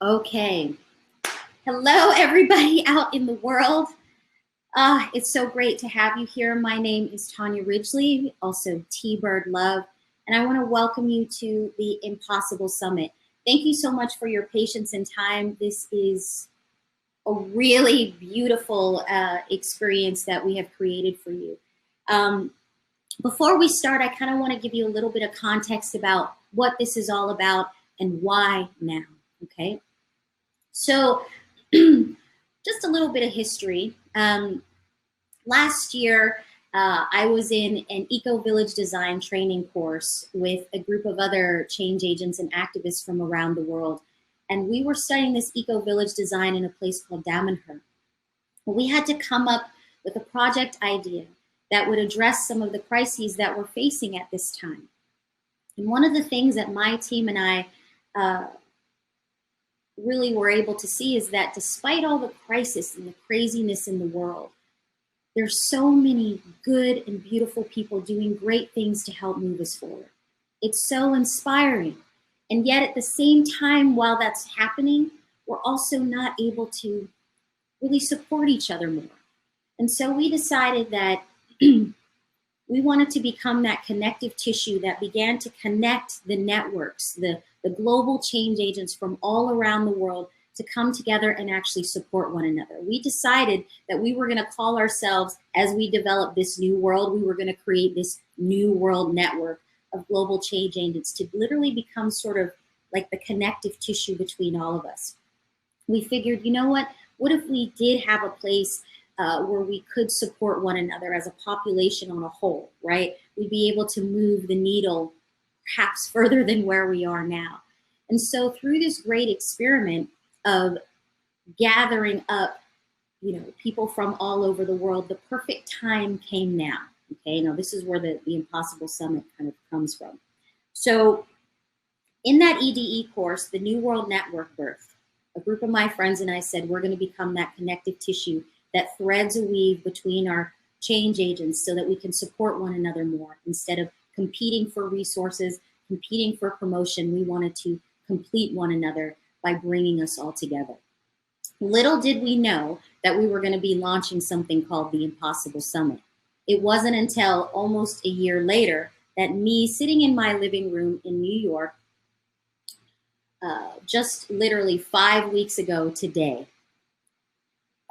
Okay. Hello, everybody out in the world. It's so great to have you here. My name is Tanya Ridgely, also T-Bird Love, and I want to welcome you to the Impossible Summit. Thank you so much for your patience and time. This is a really beautiful experience that we have created for you. Before we start, I kind of want to give you a little bit of context about what this is all about and why now, okay? So just a little bit of history. Last year, I was in an eco-village design training course with a group of other change agents and activists from around the world. And we were studying this eco-village design in a place called Damanhur. We had to come up with a project idea that would address some of the crises that we're facing at this time. And one of the things that my team and I really were able to see is that despite all the crisis and the craziness in the world, there's so many good and beautiful people doing great things to help move us forward. It's so inspiring. And yet at the same time, while that's happening, we're also not able to really support each other more. And so we decided that we wanted to become that connective tissue that began to connect the networks, the global change agents from all around the world to come together and actually support one another. We decided that we were going to call ourselves, as we developed this new world, we were going to create this new world network of global change agents to literally become sort of like the connective tissue between all of us. We figured, you know what if we did have a place where we could support one another as a population on a whole, right? We'd be able to move the needle perhaps further than where we are now. And so through this great experiment of gathering up, people from all over the world, the perfect time came now. Okay, now this is where the Impossible Summit kind of comes from. So in that EDE course, the New World Network birthed. A group of my friends and I said, we're going to become that connective tissue that threads a weave between our change agents so that we can support one another more. Instead of competing for resources, competing for promotion, we wanted to complete one another by bringing us all together. Little did we know that we were going to be launching something called the Impossible Summit. It wasn't until almost a year later that me sitting in my living room in New York, just literally 5 weeks ago today,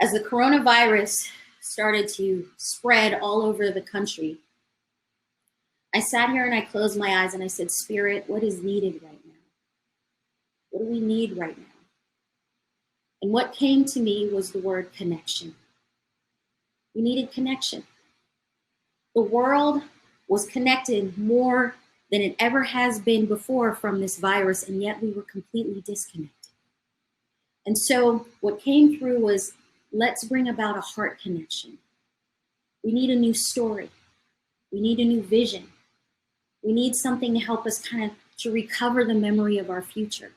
as the coronavirus started to spread all over the country, I sat here and I closed my eyes and I said, Spirit, what is needed right now? What do we need right now? And what came to me was the word connection. We needed connection. The world was connected more than it ever has been before from this virus, and yet we were completely disconnected. And so what came through was, let's bring about a heart connection. We need a new story. We need a new vision. We need something to help us kind of to recover the memory of our future.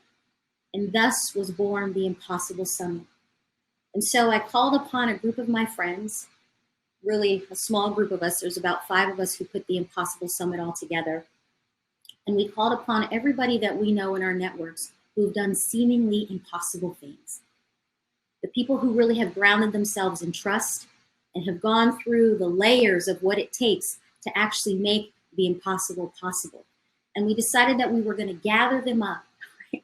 And thus was born the Impossible Summit. And so I called upon a group of my friends, really a small group of us. There's about 5 of us who put the Impossible Summit all together. And we called upon everybody that we know in our networks who've done seemingly impossible things. The people who really have grounded themselves in trust and have gone through the layers of what it takes to actually make the impossible possible. And we decided that we were going to gather them up, right,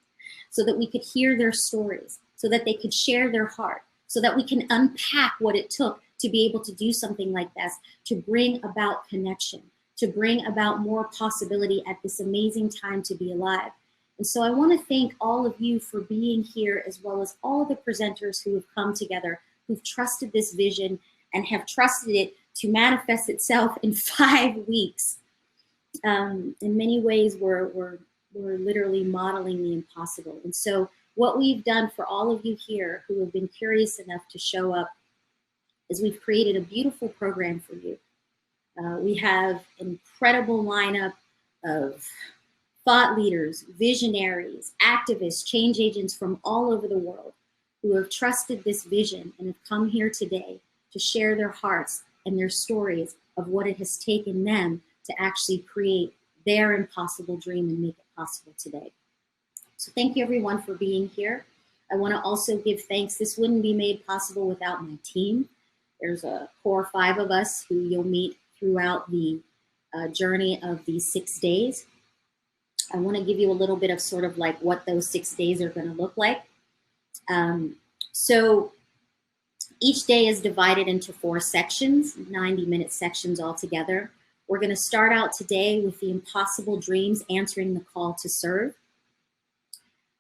so that we could hear their stories, so that they could share their heart, so that we can unpack what it took to be able to do something like this, to bring about connection, to bring about more possibility at this amazing time to be alive. And so I want to thank all of you for being here, as well as all of the presenters who have come together, who've trusted this vision and have trusted it to manifest itself in 5 weeks. In many ways, we're literally modeling the impossible. And so what we've done for all of you here who have been curious enough to show up is we've created a beautiful program for you. We have an incredible lineup of thought leaders, visionaries, activists, change agents from all over the world who have trusted this vision and have come here today to share their hearts and their stories of what it has taken them to actually create their impossible dream and make it possible today. So thank you everyone for being here. I want to also give thanks. This wouldn't be made possible without my team. There's a core 5 of us who you'll meet throughout the journey of these 6 days. I want to give you a little bit of sort of like what those 6 days are going to look like. So each day is divided into 4 sections, 90-minute sections altogether. We're going to start out today with the impossible dreams, answering the call to serve.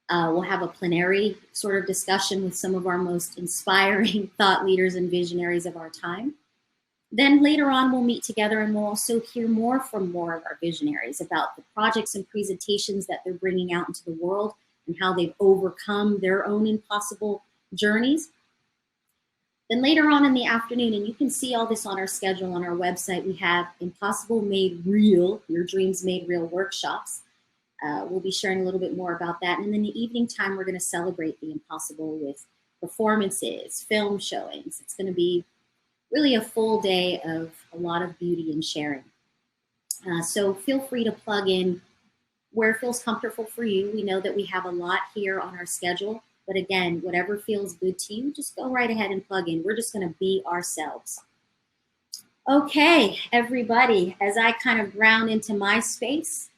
We'll have a plenary sort of discussion with some of our most inspiring thought leaders and visionaries of our time. Then later on, we'll meet together and we'll also hear more from more of our visionaries about the projects and presentations that they're bringing out into the world and how they've overcome their own impossible journeys. Then later on in the afternoon, and you can see all this on our schedule on our website, we have Impossible Made Real, Your Dreams Made Real workshops. We'll be sharing a little bit more about that. And in the evening time, we're going to celebrate the impossible with performances, film showings. It's going to be really a full day of a lot of beauty and sharing. So feel free to plug in where it feels comfortable for you. We know that we have a lot here on our schedule, but again, whatever feels good to you, just go right ahead and plug in. We're just going to be ourselves. Okay, everybody, as I kind of ground into my space,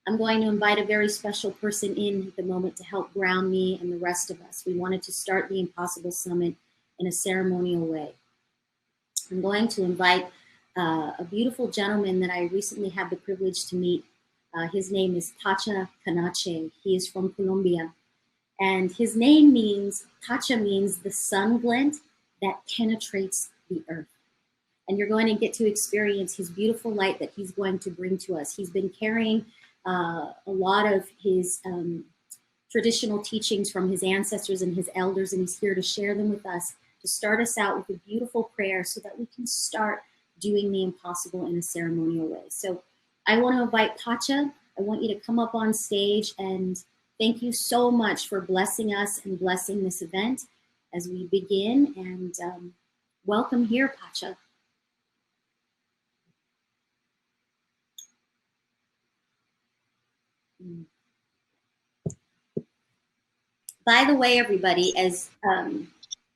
I'm going to invite a very special person in at the moment to help ground me and the rest of us. We wanted to start the Impossible Summit in a ceremonial way. I'm going to invite a beautiful gentleman that I recently had the privilege to meet. His name is Pacha Canache. He is from Colombia. And his name means, Pacha means the sun glint that penetrates the earth. And you're going to get to experience his beautiful light that he's going to bring to us. He's been carrying a lot of his traditional teachings from his ancestors and his elders, and he's here to share them with us, to start us out with a beautiful prayer so that we can start doing the impossible in a ceremonial way. So I want to invite Pacha. I want you to come up on stage, and thank you so much for blessing us and blessing this event as we begin. And welcome here, Pacha. By the way, everybody, as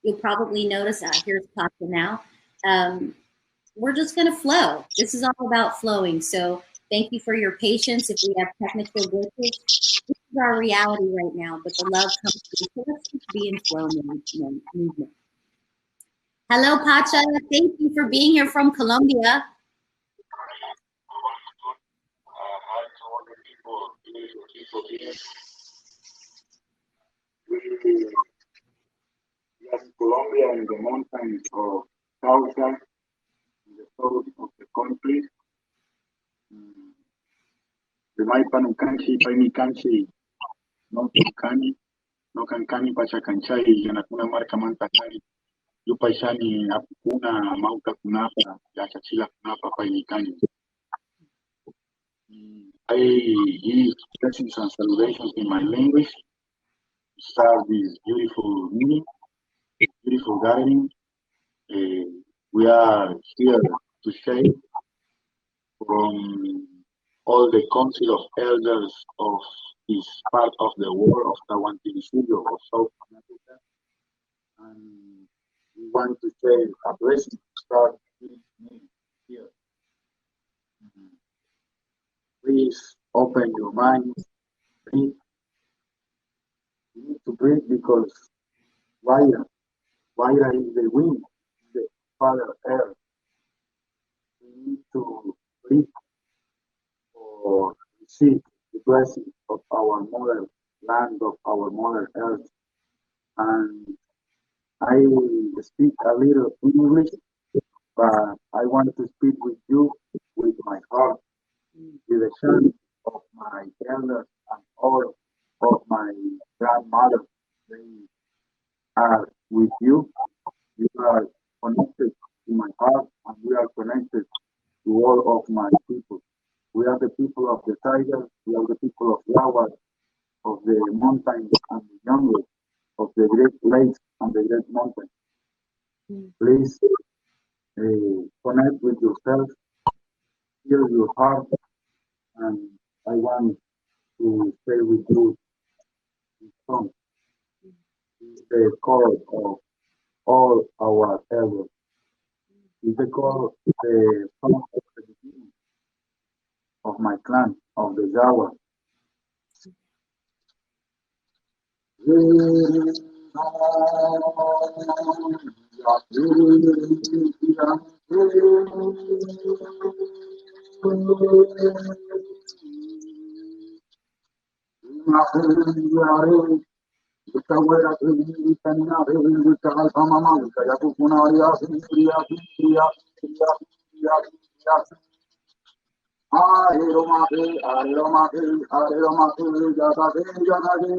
you'll probably notice, here's Pacha now. We're just going to flow. This is all about flowing. So thank you for your patience if we have technical glitches. This is our reality right now, but the love comes through. So let's just be in flow movement. Hello, Pacha. Thank you for being here from Colombia. Yes, Colombia in the mountains of Cauca, in the south of the country. The Maipan Kanchi, Paini Kanchi, no Kankani, no Kankani, Pachakanchai, Yanakuna Marca Mantakani, Yupaishani, Apukuna, Mauta Kunapa, Yachachila Kunapa, Paini Kani. I give blessings and salutations in my language to start this beautiful meeting, beautiful gathering. We are here to share from all the Council of Elders of this part of the world of Tawantinsuyo of South America. And we want to share a blessing to start this meeting here. Please open your mind, breathe. You need to breathe because Vaira is the wind, the Father Earth. We need to breathe or receive the blessing of our mother land, of our mother earth. And I will speak a little English, but I want to speak with you with my heart, with the chant of my elders and all of my grandmother. They are with you. You are connected to my heart, and we are connected to all of my people. We are the people of the tiger, we are the people of Yawa, of the mountains and the jungle, of the great lakes and the great mountains. Please connect with yourself, feel your heart, and I want to stay with you this song. is the cause of all our errors. Is the cause the from the beginning of my clan of the Jawa. Aromate, aromate, aromate, jagade, jagade,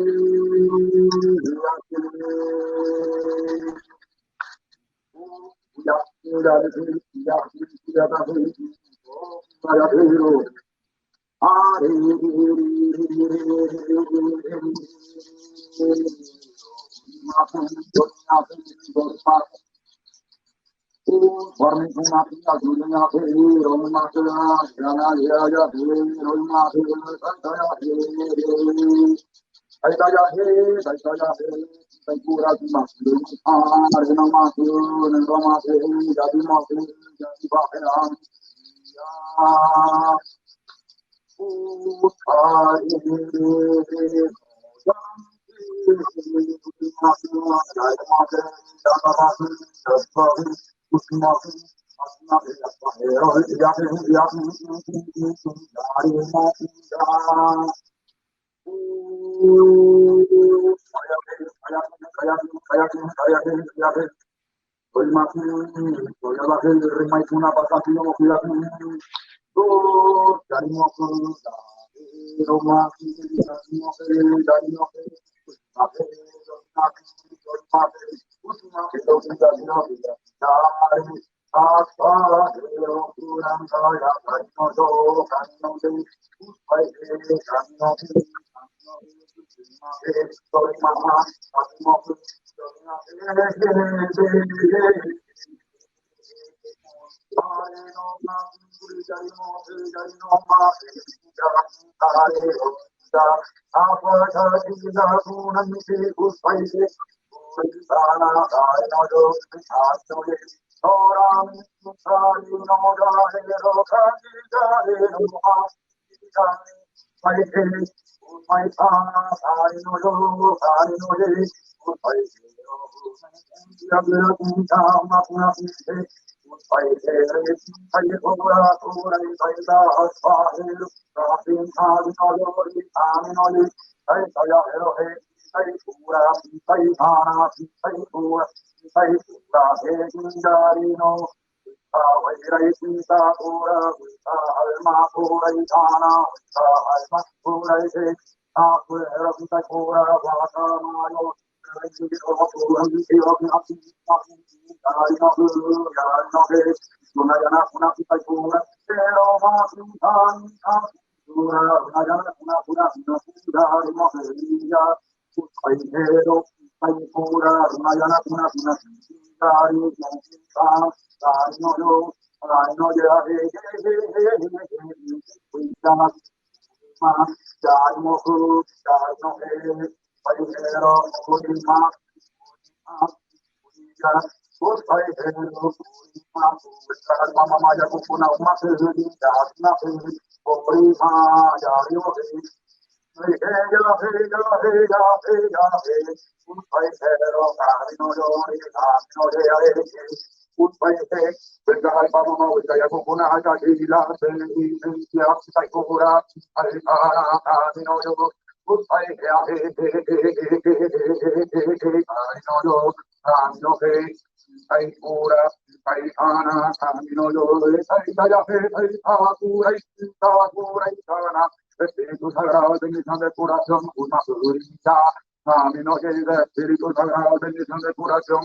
Espíritu Sagrado, bendición de curación, una purita. Amino que dice Espíritu Sagrado, bendición de curación.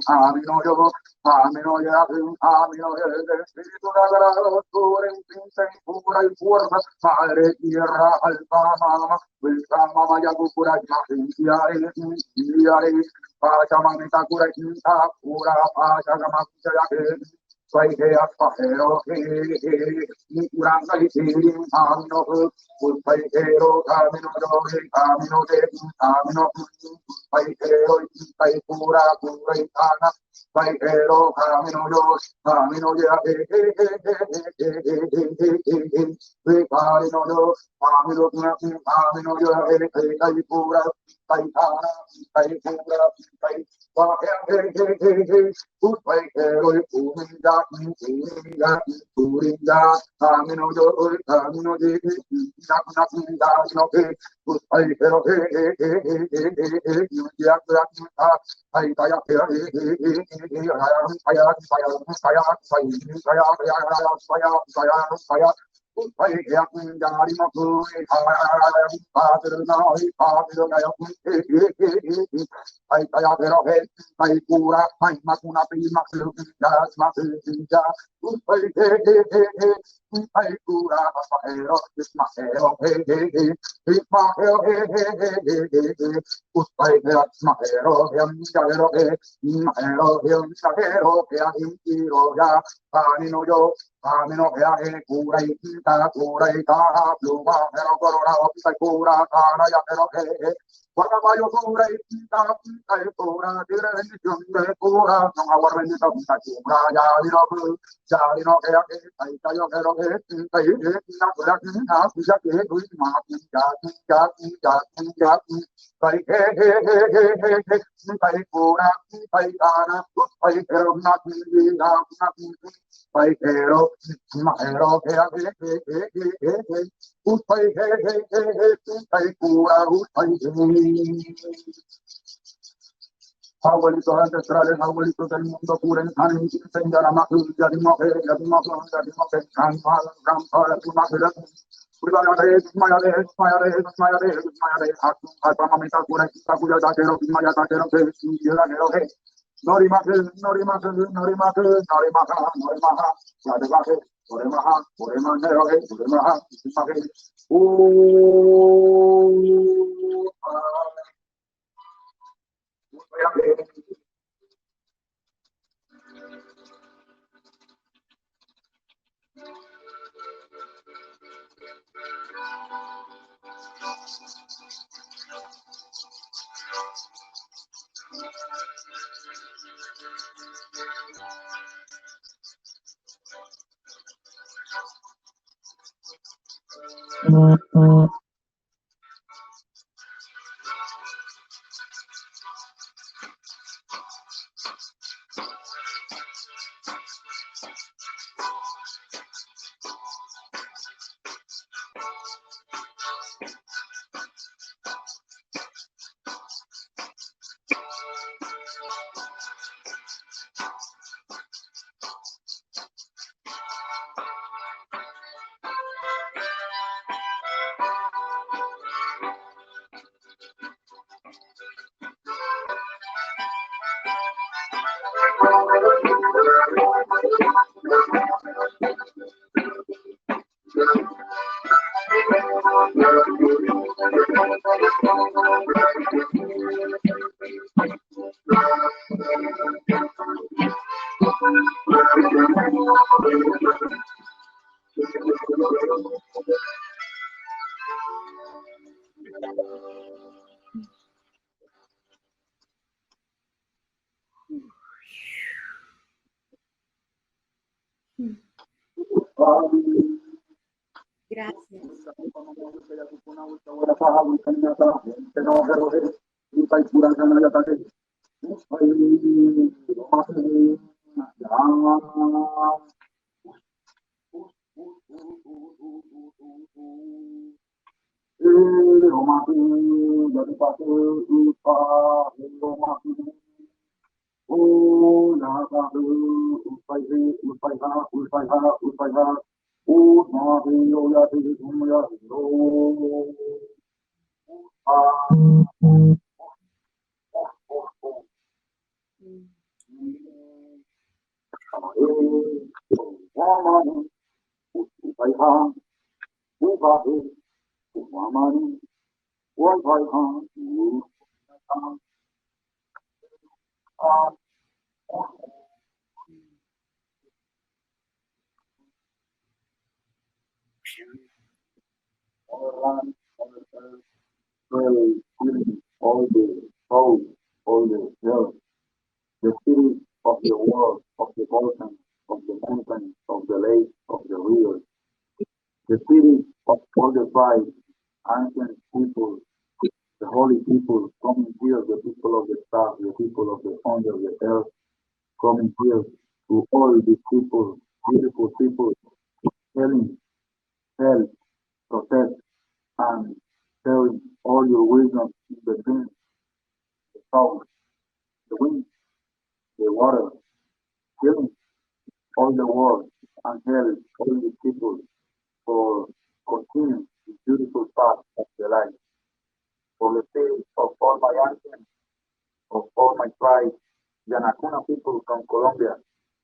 Amino yo, amino ya, amino el Espíritu Sagrado, cura y pinta y cura y fuerza. Madre tierra, alfa, mama, wilka, mama, ya cura y magia, y pacha, mamita, cura y pinta, cura, pacha, mamita, ya que. Sai che affahero mi curanga di tiri amino sai che ro camino dove camino de camino sai pura pura itana sai che ro camino yo camino ya camino yo camino yo sai pura sai itana sai pura sai Ay pura, ay macuna prima, ya, ay pura, pasajero, ismajero, ismajero, ismajero, ismajero, que hay tiro ya, camino yo, camino que cura y quita, pluma, pero colorado, pisa y cura, cara, ya, pero que Guarabayo cura y quita, cura, tiene bendición de cura, no agua bendita, cura, ya vino que aquí, ahí cayó que lo que la cura, ya que Luis Mati, ya, Pai cura, pai cara, pai pero una pai pero, mahero que pai cura, abuelitos ancestrales, abuelitos del mundo, curen, enseñar a más, ya dimos que, Gracias. All land, all the earth, really feeling all the cold, all the hills, the cities of the world, of the ocean, of the mountains, of the lakes, of the rivers, the cities of all the tribes, ancient people, the holy people coming here, the people of the stars, the people of the under the earth, coming here to all these people, beautiful people, telling, help, protect, and sharing all your wisdom in the dreams, the sound, the wind, the water, healing all the world and help all the people for continue the beautiful path of the life. For the sake of all my ancestors, of all my tribe, the Anacuna people from Colombia,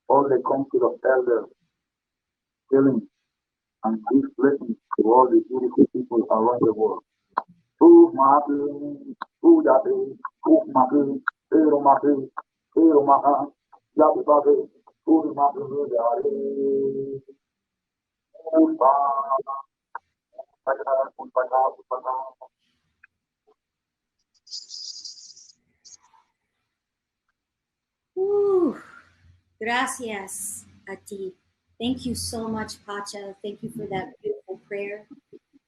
all the council of elders, healing and give blessings to all the beautiful people around the world. Mahi, Udabi, Mahi, Mahi, Maha, Yabibabi, Mahi, Udari, Woo. Gracias a ti. Thank you so much, Pacha. Thank you for that beautiful prayer.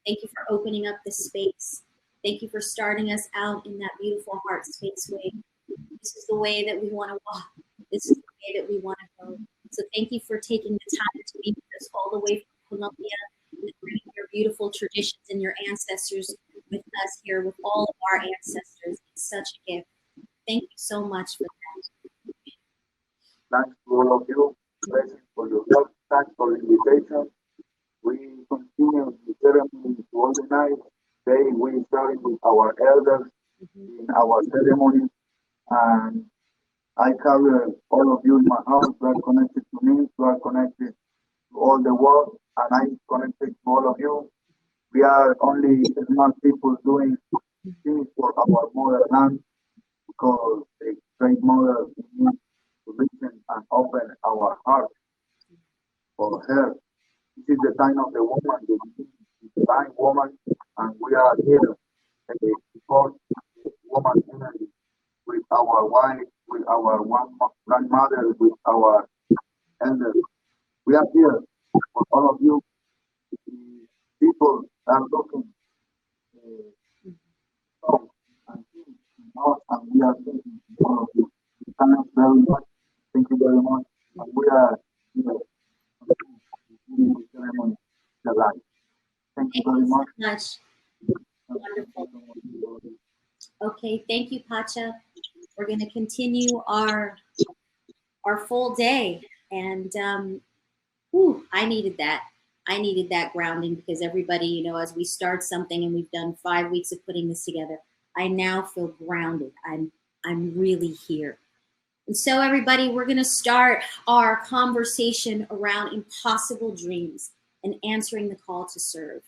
Thank you for opening up this space. Thank you for starting us out in that beautiful heart space way. This is the way that we want to walk. This is the way that we want to go. So thank you for taking the time to be with us all the way from Colombia and bringing your beautiful traditions and your ancestors with us here, with all of our ancestors. It's such a gift. Thank you so much for that. Thanks to all of you. Blessings for your help. Thanks for the invitation. We continue the ceremony all the night. Today we started with our elders in our ceremony, and I carry all of you in my house. You are connected to me. You are connected to all the world, and I'm connected to all of you. We are only small people doing things for our motherland because the great mother needs to listen and open our heart for her. This is the time of the woman, the divine woman, and we are here to support the woman energy with our wife, with our grandmother, with our elders. We are here for all of you. People are looking and we are thinking all of you. Thank you very much. Thank you very much. And we are here in the ceremony, the life. Thank you very much. So much. Wonderful. Okay, thank you, Pacha. We're going to continue our full day, and I needed that. I needed that grounding because everybody, you know, as we start something and we've done 5 weeks of putting this together, I now feel grounded. I'm really here. And so, everybody, we're going to start our conversation around impossible dreams and answering the call to serve.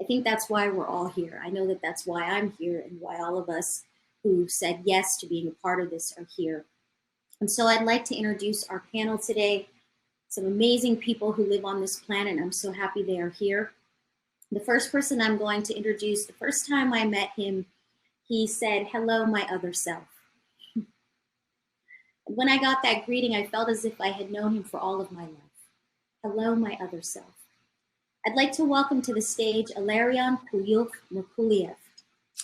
I think that's why we're all here. I know that that's why I'm here and why all of us who said yes to being a part of this are here. And so I'd like to introduce our panel today. Some amazing people who live on this planet. I'm so happy they are here. The first person I'm going to introduce, the first time I met him, he said, "Hello, my other self." And when I got that greeting, I felt as if I had known him for all of my life. Hello, my other self. I'd like to welcome to the stage Ilarion Puyuk Merkuliev.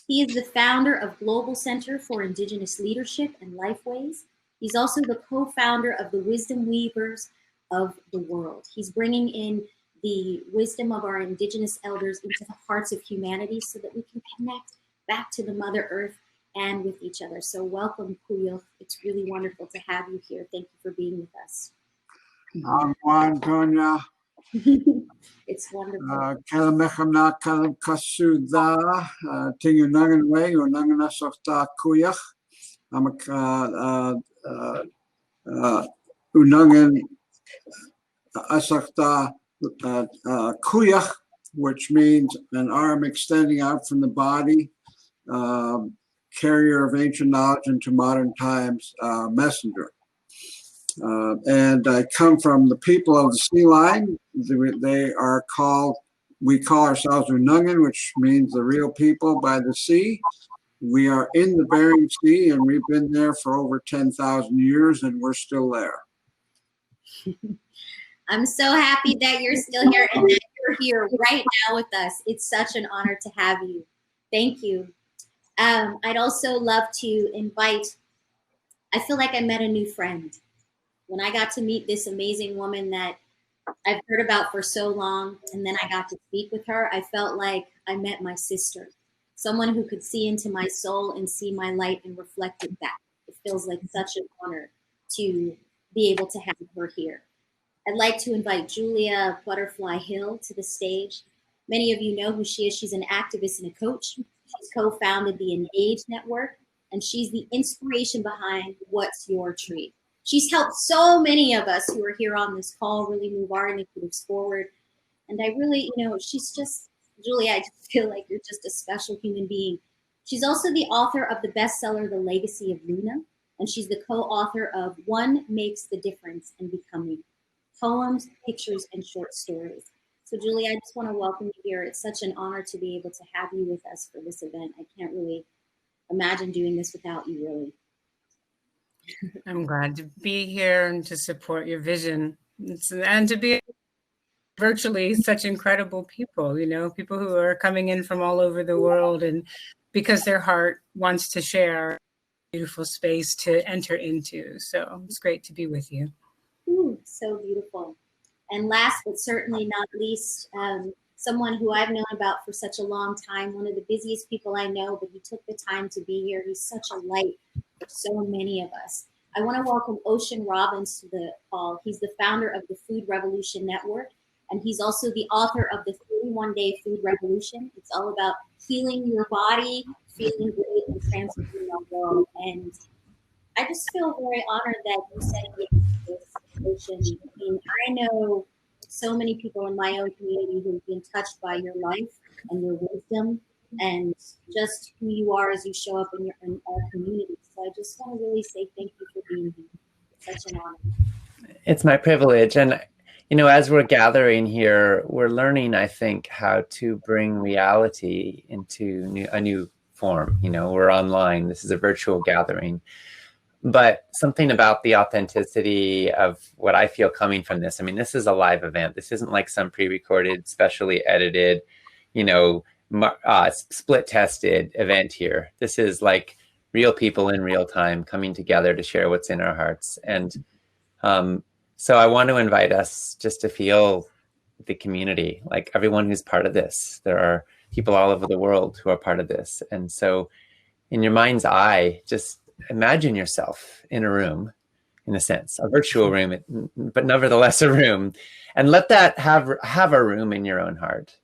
He is the founder of Global Center for Indigenous Leadership and Lifeways. He's also the co-founder of the Wisdom Weavers of the World. He's bringing in the wisdom of our Indigenous elders into the hearts of humanity so that we can connect back to the Mother Earth and with each other. So welcome, Puyuk. It's really wonderful to have you here. Thank you for being with us. Antonia. It's wonderful. Kalamechamna kalam kasuda tingunangan way unangan asokta kuyach. Unangan asokta kuyach, which means an arm extending out from the body, carrier of ancient knowledge into modern times, messenger. And I come from the people of the sea line. They are called, we call ourselves Unungan, which means the real people by the sea. We are in the Bering Sea, and we've been there for over 10,000 years, and we're still there. I'm so happy that you're still here and that you're here right now with us. It's such an honor to have you. Thank you. I'd also love to invite, I feel like I met a new friend. When I got to meet this amazing woman that I've heard about for so long, and then I got to speak with her, I felt like I met my sister, someone who could see into my soul and see my light and reflect it back. It feels like such an honor to be able to have her here. I'd like to invite Julia Butterfly Hill to the stage. Many of you know who she is. She's an activist and a coach. She's co-founded the Engage Network, and she's the inspiration behind What's Your Tree. She's helped so many of us who are here on this call really move our initiatives forward. And I really, she's just, Julia, I just feel like you're just a special human being. She's also the author of the bestseller, The Legacy of Luna, and she's the co-author of One Makes the Difference in Becoming, poems, pictures, and short stories. So Julia, I just want to welcome you here. It's such an honor to be able to have you with us for this event. I can't really imagine doing this without you, really. I'm glad to be here and to support your vision and to be virtually such incredible people, people who are coming in from all over the world, and because their heart wants to share a beautiful space to enter into. So it's great to be with you. Ooh, so beautiful. And last but certainly not least, someone who I've known about for such a long time, one of the busiest people I know, but he took the time to be here. He's such a light for so many of us. I want to welcome Ocean Robbins to the call. He's the founder of the Food Revolution Network, and he's also the author of the 31-Day Food Revolution. It's all about healing your body, feeling great, and transforming our world. And I just feel very honored that you said yes to this, Ocean. I mean, I know so many people in my own community who've been touched by your life and your wisdom and just who you are as you show up in our community. So I just want to really say thank you for being here. It's such an honor. It's my privilege. And, as we're gathering here, we're learning, I think, how to bring reality into a new form. We're online. This is a virtual gathering. But something about the authenticity of what I feel coming from this. I mean, this is a live event. This isn't like some pre-recorded, specially edited, split tested event here. This is like real people in real time coming together to share what's in our hearts. And so I want to invite us just to feel the community, like everyone who's part of this. There are people all over the world who are part of this. And so in your mind's eye, just imagine yourself in a room, in a sense, a virtual room, but nevertheless a room, and let that have a room in your own heart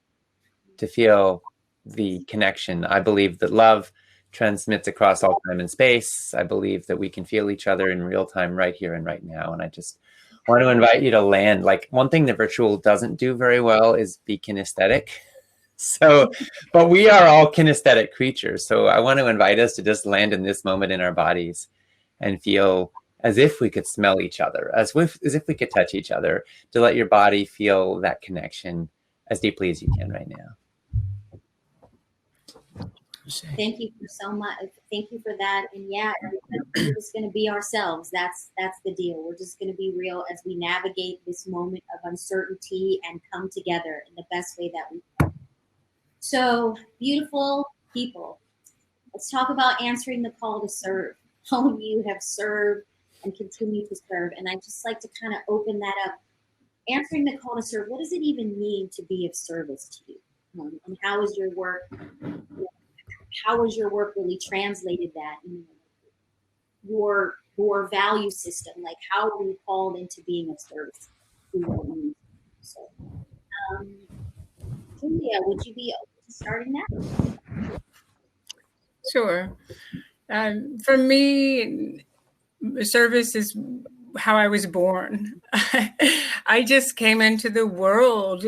to feel the connection. I believe that love transmits across all time and space. I believe that we can feel each other in real time right here and right now. And I just want to invite you to land. Like, one thing that virtual doesn't do very well is be kinesthetic. So, but we are all kinesthetic creatures. So I want to invite us to just land in this moment in our bodies and feel as if we could smell each other, as if we could touch each other, to let your body feel that connection as deeply as you can right now. Thank you for so much. Thank you for that. And yeah, we're just going to be ourselves. That's the deal. We're just going to be real as we navigate this moment of uncertainty and come together in the best way that we can. So, beautiful people, let's talk about answering the call to serve. All of you have served and continue to serve. And I just like to kind of open that up. Answering the call to serve, what does it even mean to be of service to you? And how is your work? How has your work really translated that in your value system? Like, how are we called into being of service? So, Julia, would you be open to starting that? Sure. For me, service is how I was born. I just came into the world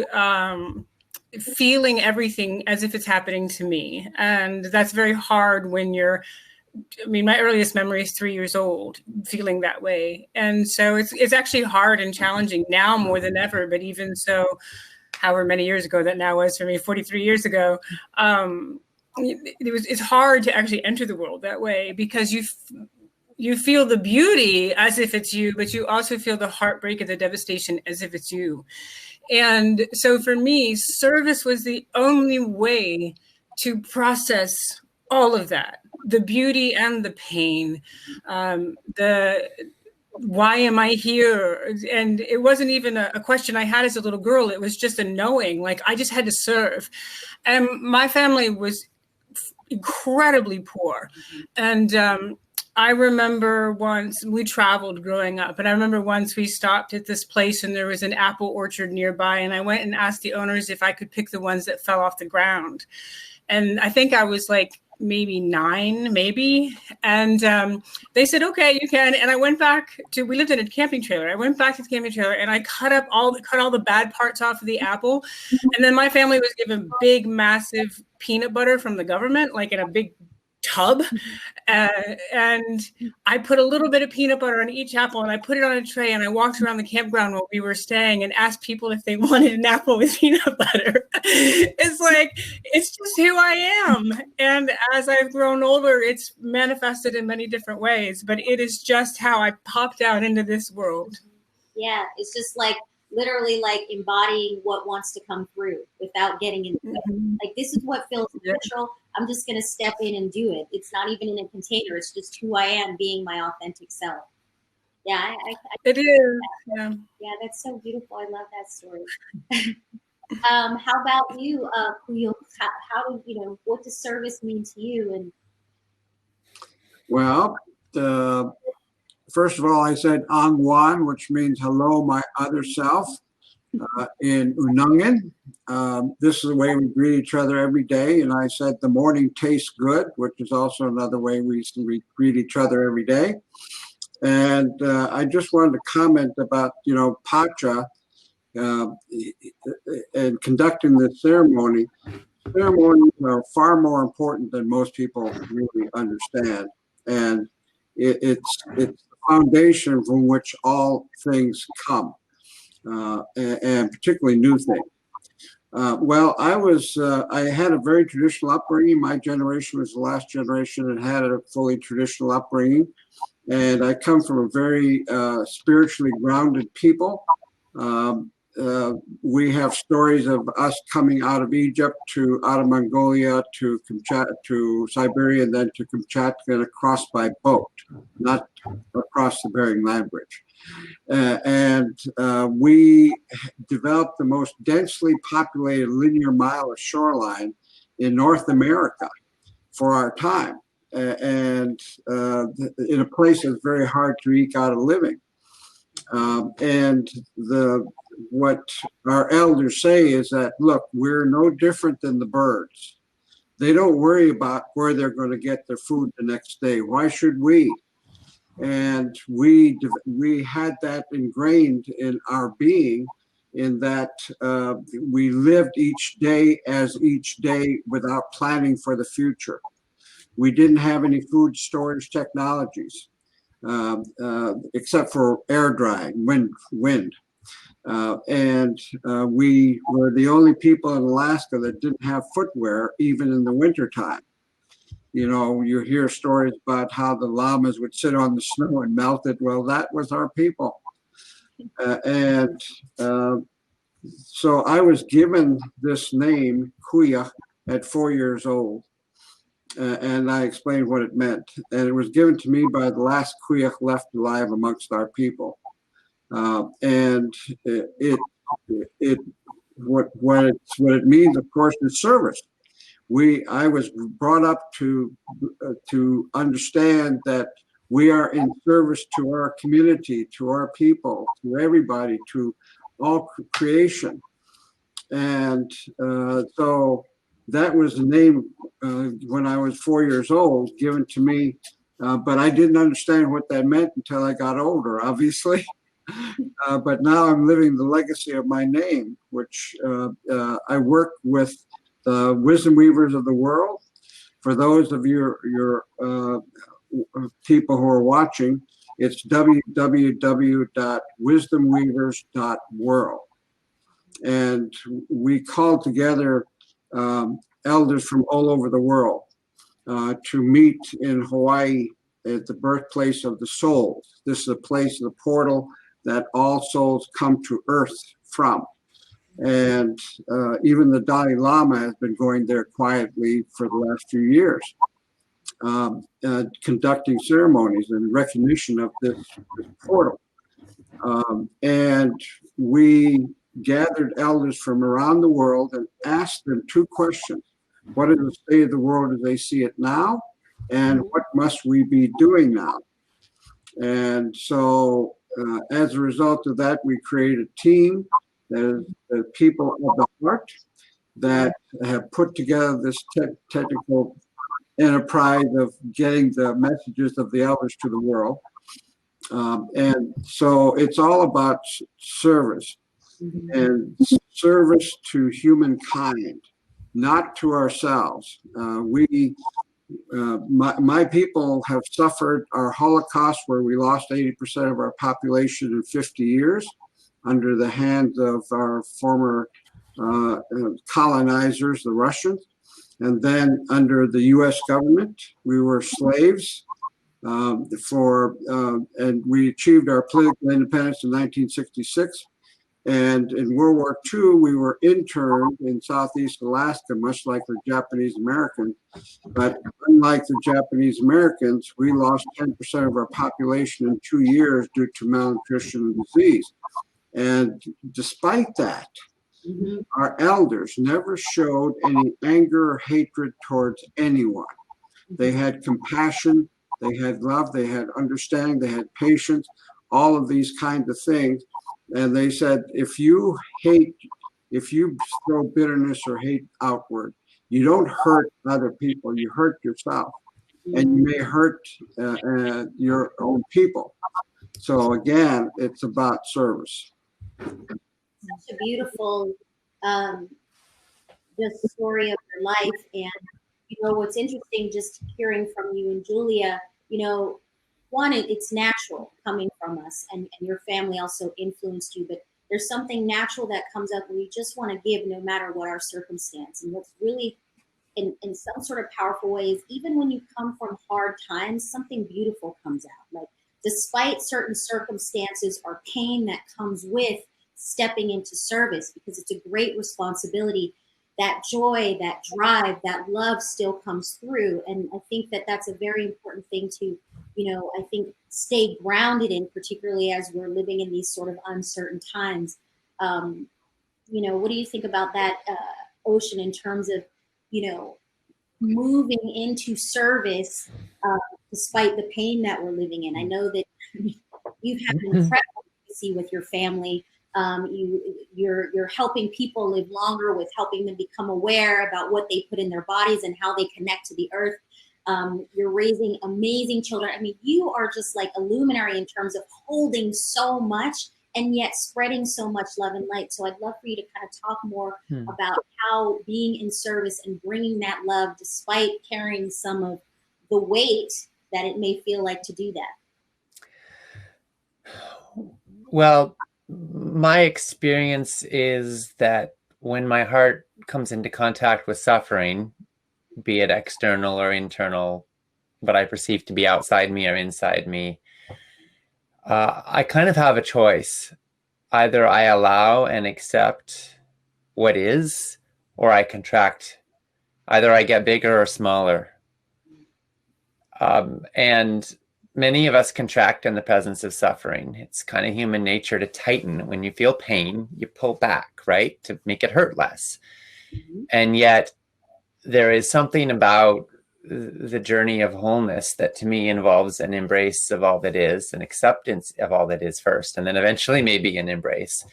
feeling everything as if it's happening to me. And that's very hard when you're I mean, my earliest memory is 3 years old, feeling that way. And so it's actually hard and challenging now more than ever. But even so, however many years ago that now was for me, 43 years ago, it's hard to actually enter the world that way, because you feel the beauty as if it's you, but you also feel the heartbreak and the devastation as if it's you. And so for me, service was the only way to process all of that, the beauty and the pain, the why am I here? And it wasn't even a question I had as a little girl. It was just a knowing, like I just had to serve. And my family was incredibly poor. And I remember once we traveled growing up, and I remember once we stopped at this place and there was an apple orchard nearby, and I went and asked the owners if I could pick the ones that fell off the ground. And I think I was like maybe 9, maybe. And they said, okay, you can. And I went back to, we lived in a camping trailer. I went back to the camping trailer and I cut all the bad parts off of the apple. And then my family was given big, massive peanut butter from the government, like in a big tub. And I put a little bit of peanut butter on each apple and I put it on a tray and I walked around the campground where we were staying and asked people if they wanted an apple with peanut butter. It's like, it's just who I am. And as I've grown older, it's manifested in many different ways, but it is just how I popped out into this world. Yeah, it's just like literally like embodying what wants to come through without getting into it. Like, this is what feels natural. I'm just going to step in and do it. It's not even in a container. It's just who I am, being my authentic self. Yeah, it is. Yeah. Yeah, that's so beautiful. I love that story. How about you, Kuyo? How do what does service mean to you? And Well, first of all, I said Angwan, which means hello, my other self, in Unangan. This is the way we greet each other every day. And I said the morning tastes good, which is also another way we greet each other every day. And I just wanted to comment about, Pacha and conducting this ceremony. Ceremonies are far more important than most people really understand. And it's the foundation from which all things come, and particularly new things. Well, I had a very traditional upbringing. My generation was the last generation that had a fully traditional upbringing. And I come from a very spiritually grounded people. We have stories of us coming out of Egypt out of Mongolia to Kamchatka, to Siberia, and then to Kamchatka and across by boat, not across the Bering Land Bridge. And we developed the most densely populated linear mile of shoreline in North America for our time, and in a place that's very hard to eke out a living. And what our elders say is that, look, we're no different than the birds. They don't worry about where they're going to get their food the next day. Why should we? And we had that ingrained in our being, in that we lived each day as each day without planning for the future. We didn't have any food storage technologies, except for air drying, wind. And we were the only people in Alaska that didn't have footwear, even in the wintertime. You hear stories about how the llamas would sit on the snow and melt it. Well, that was our people. So I was given this name, Kuya, at 4 years old. And I explained what it meant. And it was given to me by the last Kuya left alive amongst our people. And what it means, of course, is service. I was brought up to understand that we are in service to our community, to our people, to everybody, to all creation. And so that was the name when I was 4 years old, given to me. But I didn't understand what that meant until I got older, obviously. But now I'm living the legacy of my name, which I work with the wisdom weavers of the world, For those of your people who are watching, it's www.wisdomweavers.world. And we call together elders from all over the world to meet in Hawaii at the birthplace of the souls. This is a place, the portal that all souls come to Earth from. And even the Dalai Lama has been going there quietly for the last few years, conducting ceremonies in recognition of this portal. And we gathered elders from around the world and asked them two questions. What is the state of the world as they see it now? And what must we be doing now? And so as a result of that, we created a team that is the people of the heart that have put together this technical enterprise of getting the messages of the elders to the world. And so it's all about service and service to humankind, not to ourselves. My people have suffered our Holocaust, where we lost 80% of our population in 50 years under the hands of our former colonizers, the Russians. And then under the US government, we were slaves and we achieved our political independence in 1966. And in World War II, we were interned in Southeast Alaska, much like the Japanese Americans. But unlike the Japanese Americans, we lost 10% of our population in 2 years due to malnutrition and disease. And despite that, our elders never showed any anger or hatred towards anyone. They had compassion, they had love, they had understanding, they had patience, all of these kinds of things. And they said, if you throw bitterness or hate outward, you don't hurt other people, you hurt yourself. And you may hurt your own people. So again, it's about service. Such a beautiful just story of your life. And, you know, what's interesting just hearing from you and Julia, you know, one, it's natural coming from us, and your family also influenced you, but there's something natural that comes up where you just want to give no matter what our circumstance. And what's really in some sort of powerful ways, even when you come from hard times, something beautiful comes out. Like, despite certain circumstances or pain that comes with stepping into service, because it's a great responsibility, that joy, that drive, that love still comes through. And I think that that's a very important thing to, you know, I think stay grounded in, particularly as we're living in these sort of uncertain times. You know, what do you think about that, Ocean, in terms of, you know, moving into service despite the pain that we're living in? I know that you've had an incredible legacy with your family. You're helping people live longer with helping them become aware about what they put in their bodies and how they connect to the earth. You're raising amazing children. I mean, you are just like a luminary in terms of holding so much and yet spreading so much love and light. So I'd love for you to kind of talk more about how being in service and bringing that love, despite carrying some of the weight that it may feel like to do that. Well, my experience is that when my heart comes into contact with suffering, be it external or internal, what I perceive to be outside me or inside me, I kind of have a choice. Either I allow and accept what is, or I contract. Either I get bigger or smaller. And many of us contract in the presence of suffering. It's kind of human nature to tighten. When you feel pain, you pull back, right? To make it hurt less. And yet there is something about the journey of wholeness that to me involves an embrace of all that is, an acceptance of all that is first, and then eventually maybe an embrace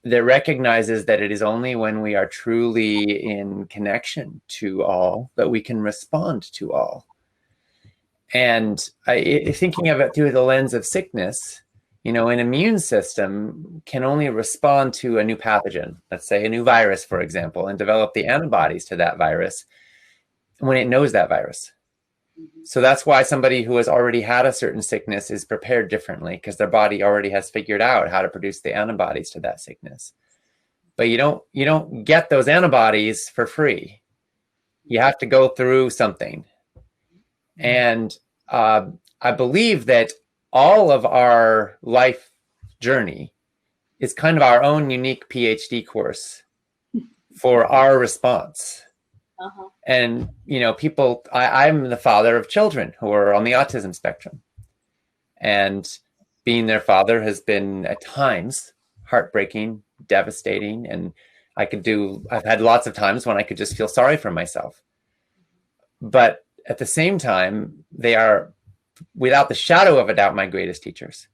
that recognizes that it is only when we are truly in connection to all that we can respond to all. And thinking of it through the lens of sickness, you know, an immune system can only respond to a new pathogen, let's say a new virus, for example, and develop the antibodies to that virus when it knows that virus. So that's why somebody who has already had a certain sickness is prepared differently, because their body already has figured out how to produce the antibodies to that sickness. But you don't get those antibodies for free. You have to go through something. And I believe that all of our life journey is kind of our own unique PhD course for our response. Uh-huh. And, you know, I'm the father of children who are on the autism spectrum. And being their father has been at times heartbreaking, devastating. And I've had lots of times when I could just feel sorry for myself. But at the same time, they are, without the shadow of a doubt, my greatest teachers.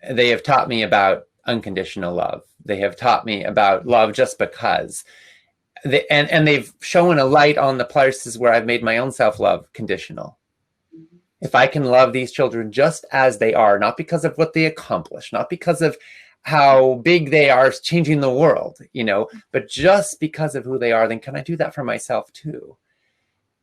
They have taught me about unconditional love. They have taught me about love just because. And they've shown a light on the places where I've made my own self-love conditional. If I can love these children just as they are, not because of what they accomplish, not because of how big they are changing the world, you know, but just because of who they are, then can I do that for myself too?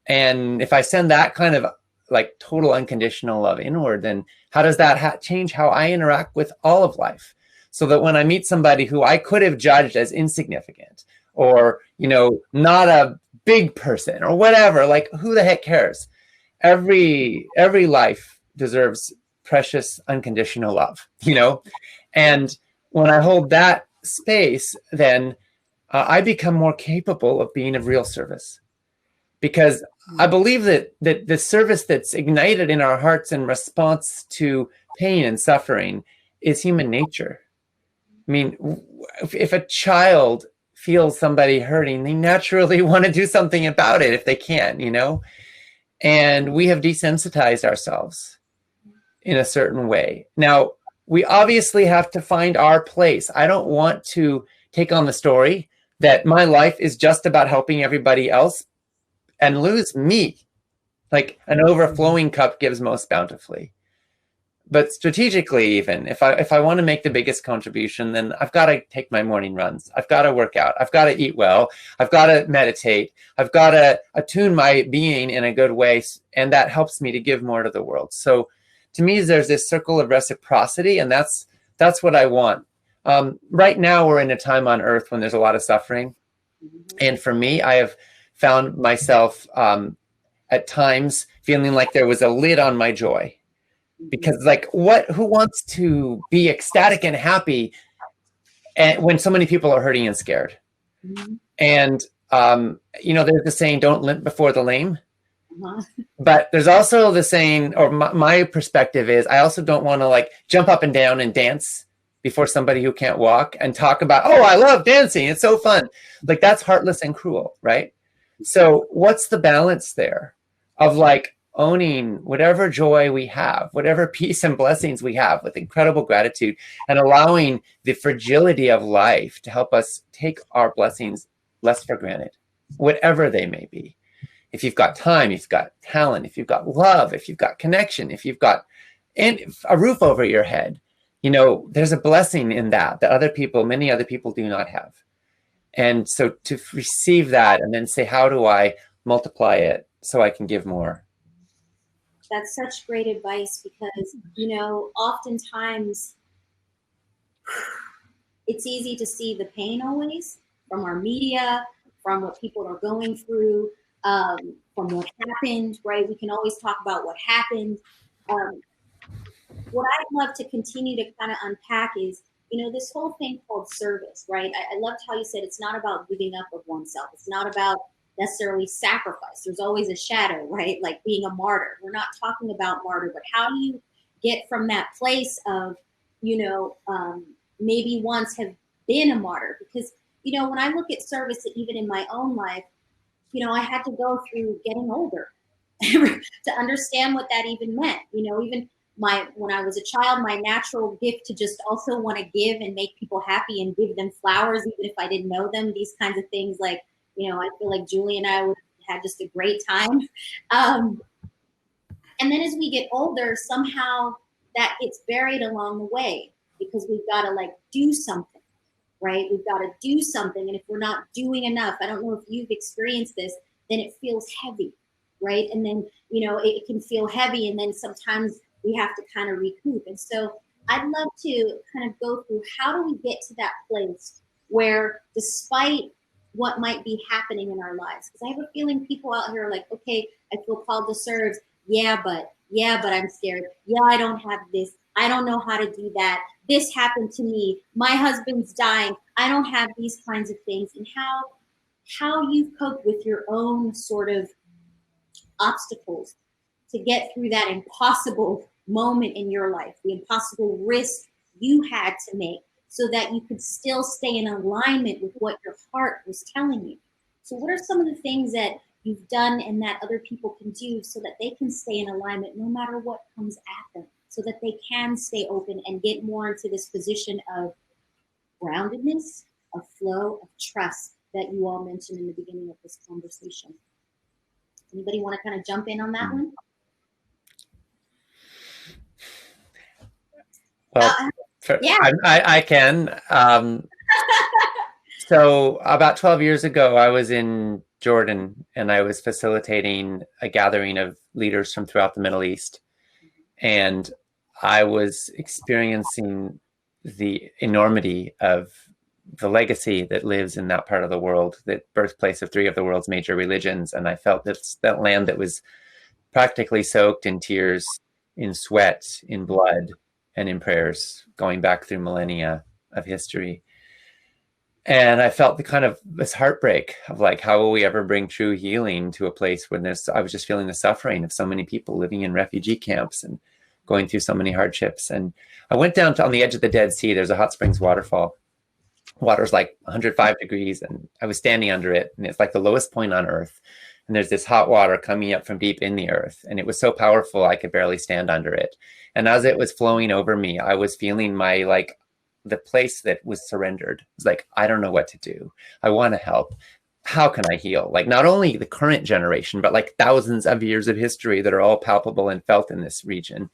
And if I send that kind of like total unconditional love inward, then how does that change how I interact with all of life? So that when I meet somebody who I could have judged as insignificant or, you know, not a big person or whatever, like who the heck cares? Every life deserves precious unconditional love, you know? And when I hold that space, then I become more capable of being of real service. Because I believe that the service that's ignited in our hearts in response to pain and suffering is human nature. I mean, if a child feels somebody hurting, they naturally want to do something about it if they can, you know? And we have desensitized ourselves in a certain way. Now, we obviously have to find our place. I don't want to take on the story that my life is just about helping everybody else and lose me. Like an overflowing cup gives most bountifully. But strategically, even if I want to make the biggest contribution, then I've got to take my morning runs. I've got to work out. I've got to eat well. I've got to meditate. I've got to attune my being in a good way. And that helps me to give more to the world. So to me, there's this circle of reciprocity, and that's what I want. Right now, we're in a time on earth when there's a lot of suffering. And for me, I have found myself at times feeling like there was a lid on my joy. Because like who wants to be ecstatic and happy when so many people are hurting and scared? And, you know, there's the saying, don't limp before the lame. But there's also the saying, or my perspective is, I also don't want to like jump up and down and dance before somebody who can't walk and talk about, oh, I love dancing. It's so fun. Like that's heartless and cruel, right? So what's the balance there of like owning whatever joy we have, whatever peace and blessings we have with incredible gratitude, and allowing the fragility of life to help us take our blessings less for granted, whatever they may be. If you've got time, if you've got talent, if you've got love, if you've got connection, if you've got a roof over your head, you know, there's a blessing in that many other people do not have. And so to receive that and then say, how do I multiply it so I can give more? That's such great advice because, you know, oftentimes it's easy to see the pain always from our media, from what people are going through, from what happened, right? We can always talk about what happened. What I'd love to continue to kind of unpack is, you know, this whole thing called service, right? I loved how you said it's not about giving up of oneself. It's not about necessarily sacrifice. There's always a shadow, right? Like being a martyr. We're not talking about martyr, but how do you get from that place of, you know, maybe once have been a martyr? Because, you know, when I look at service, even in my own life, you know, I had to go through getting older to understand what that even meant. You know, even when I was a child, my natural gift to just also want to give and make people happy and give them flowers, even if I didn't know them, these kinds of things. Like, you know, I feel like Julie and I would have had just a great time. And then as we get older, somehow that gets buried along the way because we've got to like do something, right? We've got to do something. And if we're not doing enough, I don't know if you've experienced this, then it feels heavy, right? And then, you know, it can feel heavy, and then sometimes we have to kind of recoup. And so I'd love to kind of go through, how do we get to that place where, despite what might be happening in our lives, because I have a feeling people out here are like, okay, I feel called to serve. Yeah, but I'm scared. Yeah, I don't have this. I don't know how to do that. This happened to me. My husband's dying. I don't have these kinds of things. And how you've coped with your own sort of obstacles to get through that impossible moment in your life, the impossible risk you had to make, so that you could still stay in alignment with what your heart was telling you. So what are some of the things that you've done and that other people can do so that they can stay in alignment no matter what comes at them, so that they can stay open and get more into this position of groundedness, of flow, of trust that you all mentioned in the beginning of this conversation? Anybody want to kind of jump in on that one? Well, yeah. I can. So about 12 years ago, I was in Jordan, and I was facilitating a gathering of leaders from throughout the Middle East. And I was experiencing the enormity of the legacy that lives in that part of the world, the birthplace of 3 of the world's major religions. And I felt that land that was practically soaked in tears, in sweat, in blood, and in prayers, going back through millennia of history. And I felt the kind of this heartbreak of like, how will we ever bring true healing to a place when I was just feeling the suffering of so many people living in refugee camps and going through so many hardships. And I went down on the edge of the Dead Sea. There's a hot springs waterfall. Water's like 105 degrees, and I was standing under it, and it's like the lowest point on earth. And there's this hot water coming up from deep in the earth. And it was so powerful, I could barely stand under it. And as it was flowing over me, I was feeling the place that was surrendered. It was like, I don't know what to do. I want to help. How can I heal? Like, not only the current generation, but like thousands of years of history that are all palpable and felt in this region.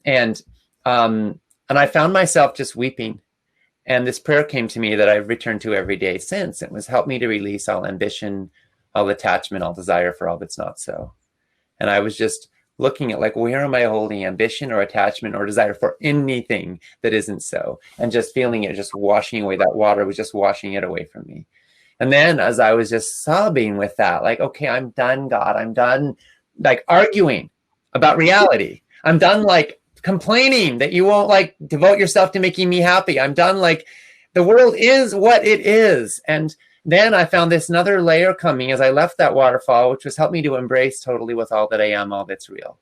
And I found myself just weeping. And this prayer came to me that I've returned to every day since. It was, help me to release all ambition, all attachment, all desire for all that's not so. And I was just looking at like, where am I holding ambition or attachment or desire for anything that isn't so? And just feeling it just washing away. That water was just washing it away from me. And then as I was just sobbing with that, like, okay, I'm done, God. I'm done like arguing about reality. I'm done like complaining that you won't like devote yourself to making me happy. I'm done like, the world is what it is. And then I found this another layer coming as I left that waterfall, which was help me to embrace totally with all that I am, all that's real.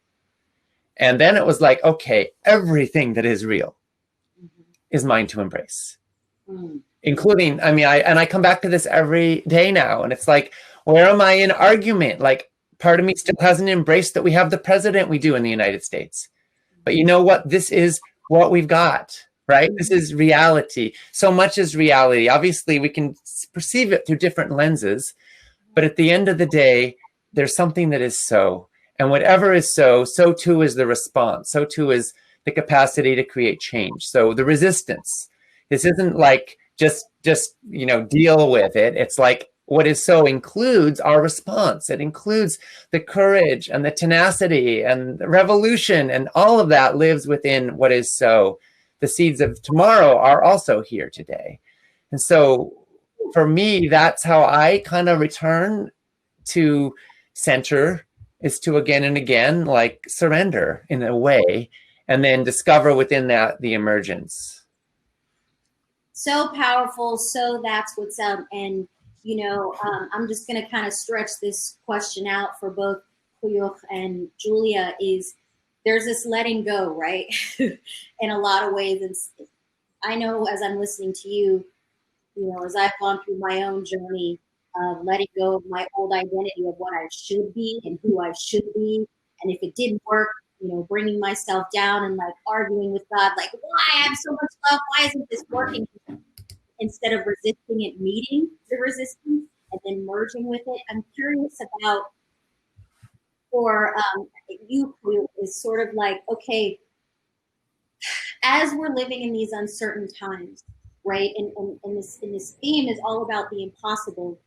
And then it was like, okay, everything that is real is mine to embrace, including, I come back to this every day now. And it's like, where am I in argument? Like, part of me still hasn't embraced that we have the president we do in the United States. But you know what? This is what we've got. Right? This is reality. So much is reality. Obviously, we can perceive it through different lenses, but at the end of the day, there's something that is so. And whatever is so too is the response. So too is the capacity to create change. So the resistance. This isn't like just deal with it. It's like what is so includes our response. It includes the courage and the tenacity and the revolution, and all of that lives within what is so. The seeds of tomorrow are also here today. And so for me, that's how I kind of return to center, is to again and again, like surrender in a way, and then discover within that the emergence. So powerful. So that's what's up. And, I'm just going to kind of stretch this question out for both Kuyuk and Julia. There's this letting go, right? In a lot of ways. And I know as I'm listening to you, as I've gone through my own journey of letting go of my old identity of what I should be and who I should be. And if it didn't work, bringing myself down and like arguing with God, like, why I have so much love? Why isn't this working? Instead of resisting it, meeting the resistance and then merging with it. I'm curious about, for you is sort of like, okay, as we're living in these uncertain times, right? And this theme is all about the impossible.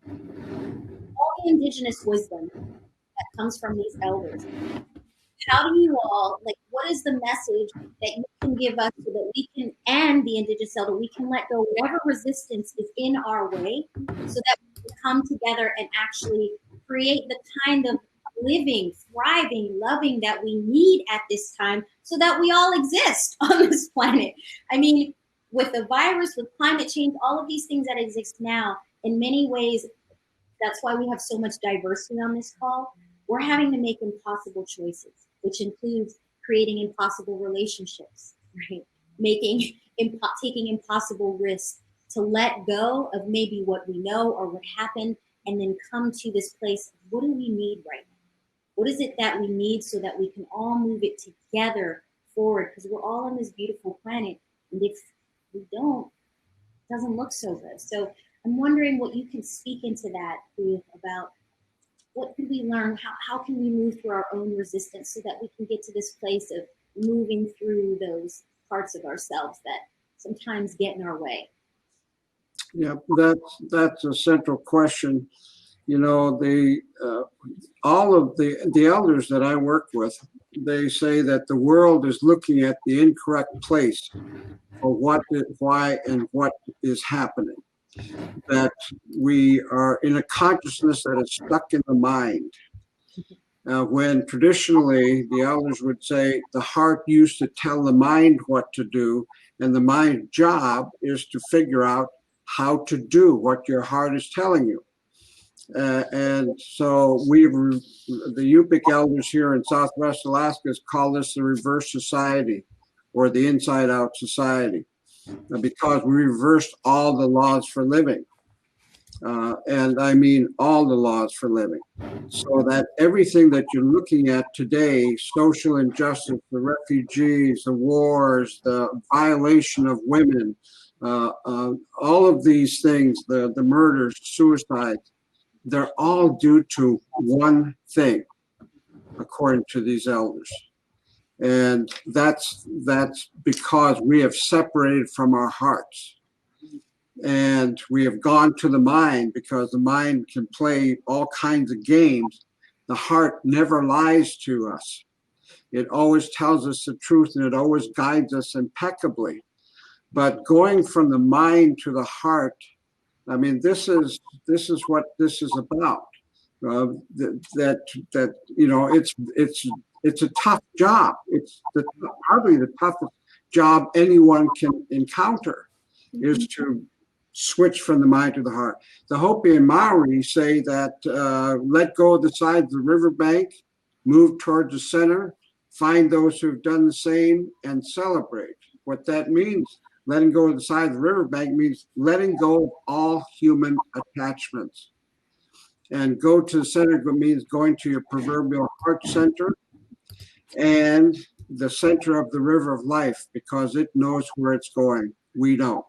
All the indigenous wisdom that comes from these elders, how do you all, like, what is the message that you can give us so that we can, and the indigenous elder, we can let go whatever resistance is in our way so that we can come together and actually create the kind of living, thriving, loving that we need at this time so that we all exist on this planet. I mean, with the virus, with climate change, all of these things that exist now, in many ways, that's why we have so much diversity on this call. We're having to make impossible choices, which includes creating impossible relationships, right? Taking impossible risks to let go of maybe what we know or what happened, and then come to this place of what do we need right now? What is it that we need so that we can all move it together forward? Because we're all on this beautiful planet, and if we don't, it doesn't look so good. So I'm wondering what you can speak into that, Ruth, about what can we learn? How can we move through our own resistance so that we can get to this place of moving through those parts of ourselves that sometimes get in our way? Yeah, that's a central question. You know, all of the elders that I work with, they say that the world is looking at the incorrect place for why, and what is happening. That we are in a consciousness that is stuck in the mind. When traditionally the elders would say the heart used to tell the mind what to do, and the mind's job is to figure out how to do what your heart is telling you. And so the Yupik elders here in Southwest Alaska call this the reverse society, or the inside out society, because we reversed all the laws for living. And I mean all the laws for living. So that everything that you're looking at today, social injustice, the refugees, the wars, the violation of women, all of these things, the murders, suicides, they're all due to one thing, according to these elders. And that's because we have separated from our hearts. And we have gone to the mind, because the mind can play all kinds of games. The heart never lies to us. It always tells us the truth, and it always guides us impeccably. But going from the mind to the heart, I mean, this is what this is about. That you know, it's a tough job. It's probably the toughest job anyone can encounter, is to switch from the mind to the heart. The Hopi and Maori say that let go of the sides of the riverbank, move towards the center, find those who have done the same, and celebrate. What that means, letting go of the side of the riverbank, means letting go of all human attachments. And go to the center means going to your proverbial heart center and the center of the river of life, because it knows where it's going. We don't.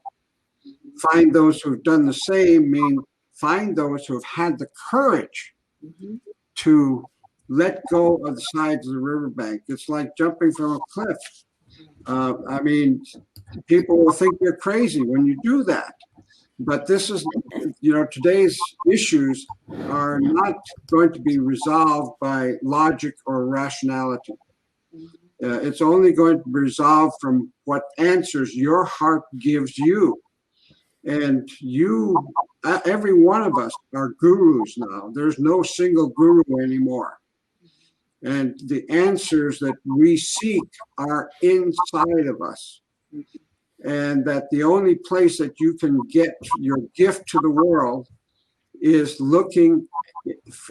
Find those who have done the same mean find those who have had the courage to let go of the sides of the riverbank. It's like jumping from a cliff. I mean, people will think you're crazy when you do that. But this is, you know, today's issues are not going to be resolved by logic or rationality. It's only going to be resolved from what answers your heart gives you. And you, every one of us are gurus now. There's no single guru anymore. And the answers that we seek are inside of us. And that the only place that you can get your gift to the world is looking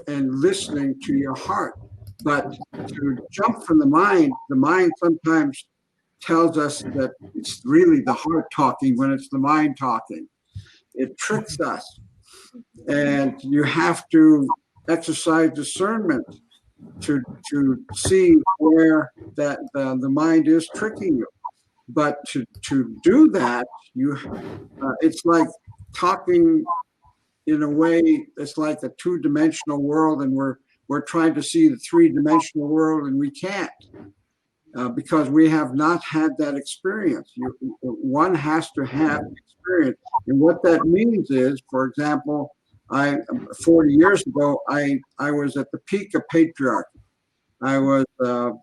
and listening to your heart. But to jump from the mind sometimes tells us that it's really the heart talking when it's the mind talking. It tricks us. And you have to exercise discernment to see where that the mind is tricking you. But to do that, it's like talking in a way, it's like a two-dimensional world, and we're trying to see the three-dimensional world, and we can't. Because we have not had that experience. One has to have experience. And what that means is, for example, I 40 years ago, I was at the peak of patriarchy. I was the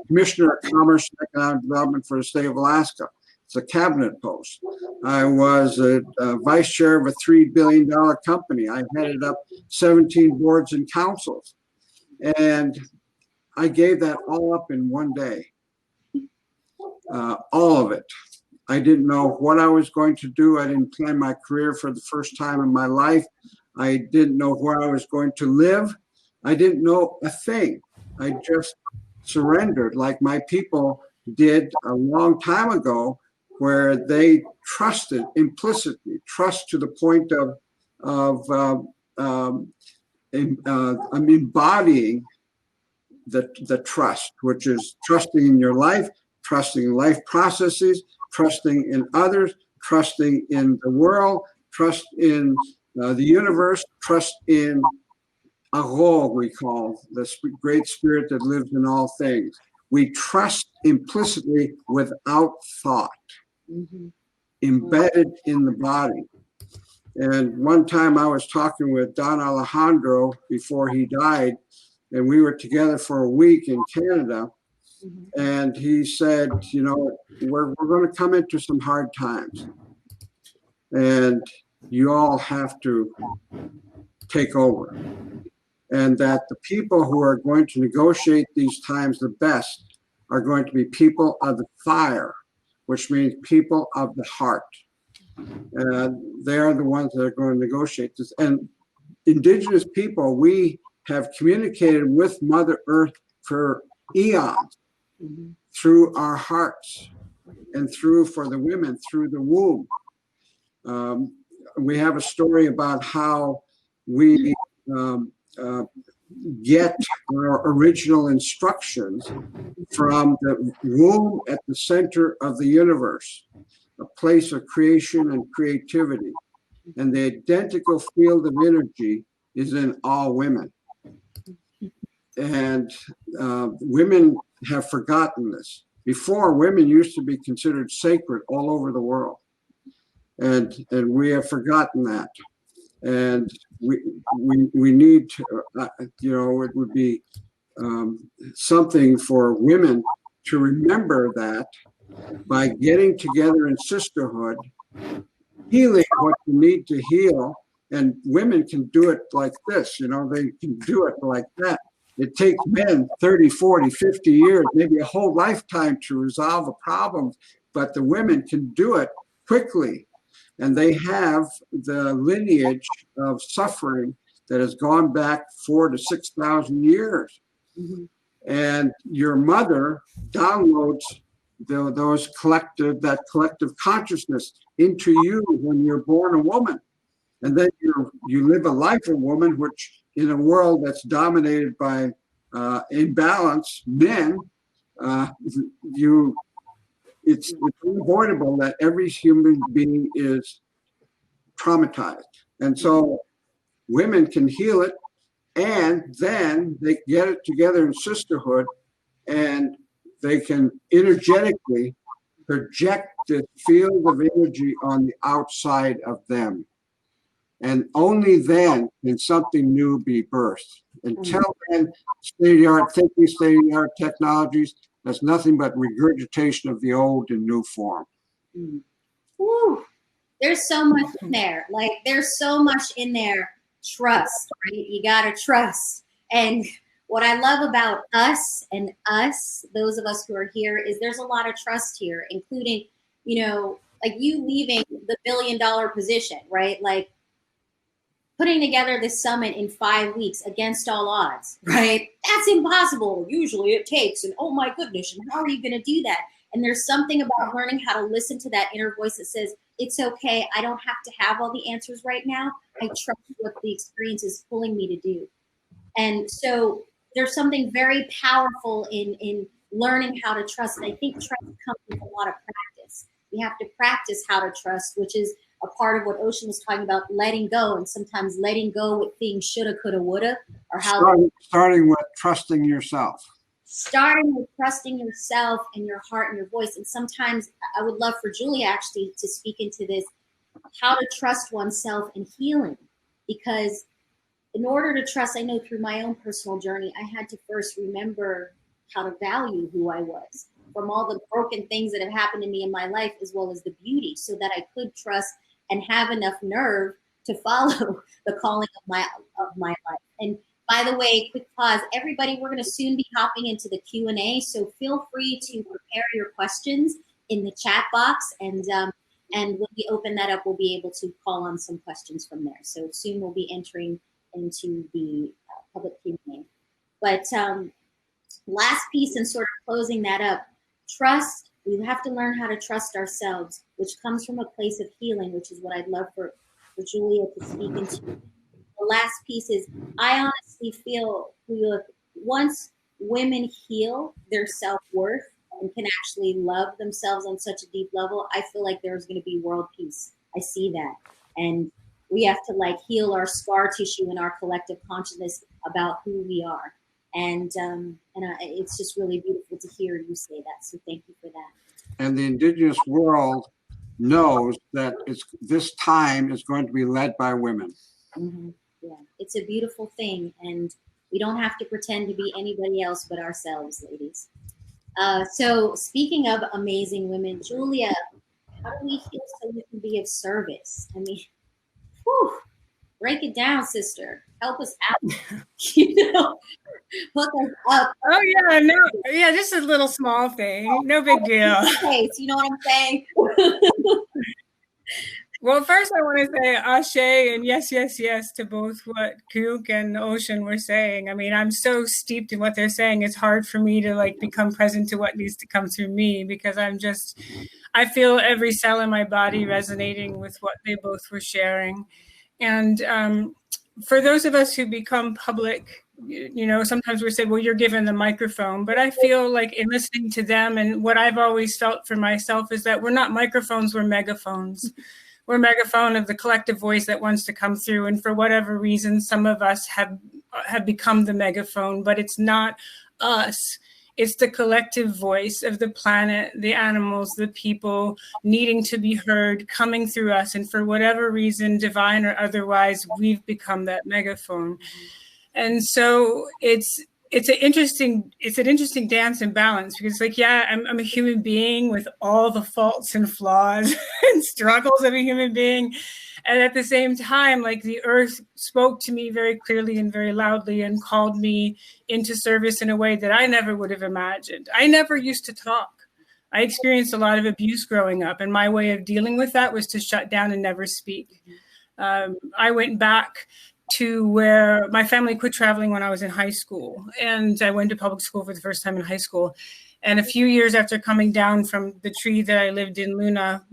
Commissioner of Commerce and Economic Development for the state of Alaska. It's a cabinet post. I was a vice chair of a $3 billion company. I headed up 17 boards and councils. And I gave that all up in one day. All of it. I didn't know what I was going to do. I didn't plan my career for the first time in my life. I didn't know where I was going to live. I didn't know a thing. I just surrendered like my people did a long time ago, where they trusted implicitly, trust to the point of I'm embodying the trust, which is trusting in your life, trusting in life processes, trusting in others, trusting in the world, trust in the universe, trust in Aro, we call the great spirit that lives in all things. We trust implicitly without thought, embedded in the body. And one time I was talking with Don Alejandro before he died, and we were together for a week in Canada. And he said, you know, we're going to come into some hard times, and you all have to take over. And that the people who are going to negotiate these times the best are going to be people of the fire, which means people of the heart. And they are the ones that are going to negotiate this. And indigenous people, we have communicated with Mother Earth for eons through our hearts, and through, for the women, through the womb. We have a story about how we get our original instructions from the womb at the center of the universe, a place of creation and creativity. And the identical field of energy is in all women. And women have forgotten this. Before, women used to be considered sacred all over the world. And we have forgotten that. And we need to, you know, it would be something for women to remember that by getting together in sisterhood, healing what you need to heal. And women can do it like this, you know, they can do it like that. It takes men 30, 40, 50 years, maybe a whole lifetime to resolve a problem, but the women can do it quickly. And they have the lineage of suffering that has gone back 4,000 to 6,000 years. And your mother downloads that collective consciousness into you when you're born a woman. And then you live a life of woman, which in a world that's dominated by imbalance, men, it's unavoidable that every human being is traumatized. And so women can heal it, and then they get it together in sisterhood, and they can energetically project this field of energy on the outside of them. And only then can something new be birthed. Until then, state-of-the-art thinking, state-of-the-art technologies, that's nothing but regurgitation of the old in new form. Woo. There's so much in there. Like, there's so much in there. Trust, right? You got to trust. And what I love about us, those of us who are here, is there's a lot of trust here, including, you know, like you leaving the $1 billion position, right? Like, putting together this summit in 5 weeks against all odds, right? That's impossible. Usually it takes, and oh my goodness, and how are you going to do that? And there's something about learning how to listen to that inner voice that says, it's okay. I don't have to have all the answers right now. I trust what the experience is pulling me to do. And so there's something very powerful in learning how to trust. And I think trust comes with a lot of practice. We have to practice how to trust, which is a part of what Ocean was talking about, letting go, and sometimes letting go with things shoulda, coulda, woulda, or how starting with trusting yourself. Starting with trusting yourself and your heart and your voice. And sometimes I would love for Julia actually to speak into this. how to trust oneself in healing. Because in order to trust, I know through my own personal journey, I had to first remember how to value who I was from all the broken things that have happened to me in my life, as well as the beauty, so that I could trust and have enough nerve to follow the calling of my life. And by the way, quick pause, everybody, we're going to soon be hopping into the Q&A, so feel free to prepare your questions in the chat box, and when we open that up, we'll be able to call on some questions from there. So soon we'll be entering into the public Q&A. But last piece, and sort of closing that up, trust. We have to learn how to trust ourselves, which comes from a place of healing, which is what I'd love for Julia to speak into. The last piece is, I honestly feel once women heal their self-worth and can actually love themselves on such a deep level, I feel like there's going to be world peace. I see that. And we have to like heal our scar tissue and our collective consciousness about who we are. And it's just really beautiful to hear you say that. So thank you for that. And the indigenous world knows that this time is going to be led by women. Mm-hmm. Yeah, it's a beautiful thing. And we don't have to pretend to be anybody else but ourselves, ladies. So speaking of amazing women, Julia, how do we heal so we can be of service? I mean, whew, break it down, sister. Help us out. Hook us up. Oh yeah, no, yeah, just a little small thing, no big deal. Okay, so you know what I'm saying? Well, first I want to say ashe and yes, yes, yes to both what Kuk and Ocean were saying. I mean, I'm so steeped in what they're saying. It's hard for me to like become present to what needs to come through me, because I feel every cell in my body resonating with what they both were sharing. And for those of us who become public, you know, sometimes we say, well, you're given the microphone, but I feel like in listening to them, and what I've always felt for myself is that we're not microphones, we're megaphones. We're a megaphone of the collective voice that wants to come through. And for whatever reason, some of us have become the megaphone, but it's not us. It's the collective voice of the planet, the animals, the people needing to be heard, coming through us. And for whatever reason, divine or otherwise, we've become that megaphone. And so it's an interesting dance and balance, because like, yeah, I'm a human being with all the faults and flaws and struggles of a human being. And at the same time, like the earth spoke to me very clearly and very loudly and called me into service in a way that I never would have imagined. I never used to talk. I experienced a lot of abuse growing up, and my way of dealing with that was to shut down and never speak. I went back to where my family quit traveling when I was in high school, and I went to public school for the first time in high school. And a few years after coming down from the tree that I lived in, Luna,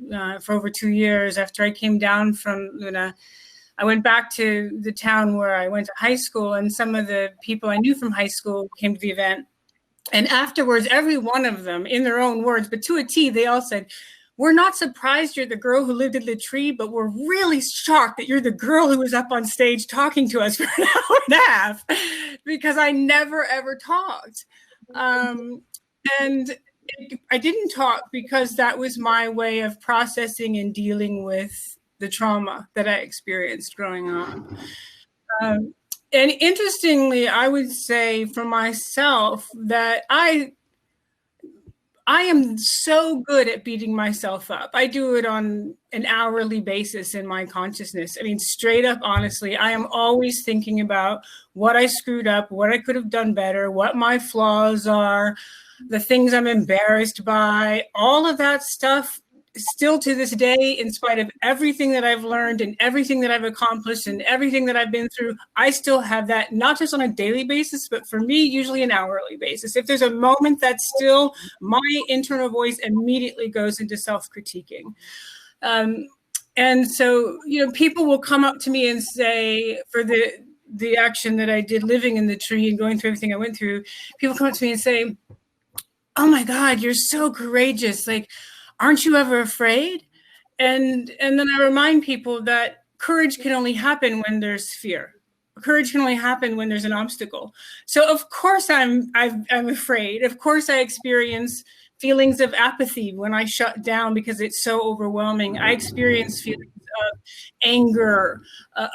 for over 2 years, after I came down from Luna, I went back to the town where I went to high school, and some of the people I knew from high school came to the event. And afterwards, every one of them, in their own words, but to a T, they all said, "We're not surprised you're the girl who lived in the tree, but we're really shocked that you're the girl who was up on stage talking to us for an hour and a half," because I never, ever talked. And I didn't talk because that was my way of processing and dealing with the trauma that I experienced growing up. And interestingly, I would say for myself that I am so good at beating myself up. I do it on an hourly basis in my consciousness. I mean, straight up, honestly, I am always thinking about what I screwed up, what I could have done better, what my flaws are, the things I'm embarrassed by, all of that stuff. Still to this day, in spite of everything that I've learned and everything that I've accomplished and everything that I've been through, I still have that, not just on a daily basis, but for me, usually an hourly basis. If there's a moment that's still, my internal voice immediately goes into self-critiquing. And so, you know, people will come up to me and say, for the action that I did living in the tree and going through everything I went through, people come up to me and say, "Oh my God, you're so courageous. Like, aren't you ever afraid?" And then I remind people that courage can only happen when there's fear. Courage can only happen when there's an obstacle. So of course I'm afraid. Of course I experience feelings of apathy when I shut down because it's so overwhelming. I experience feelings of anger,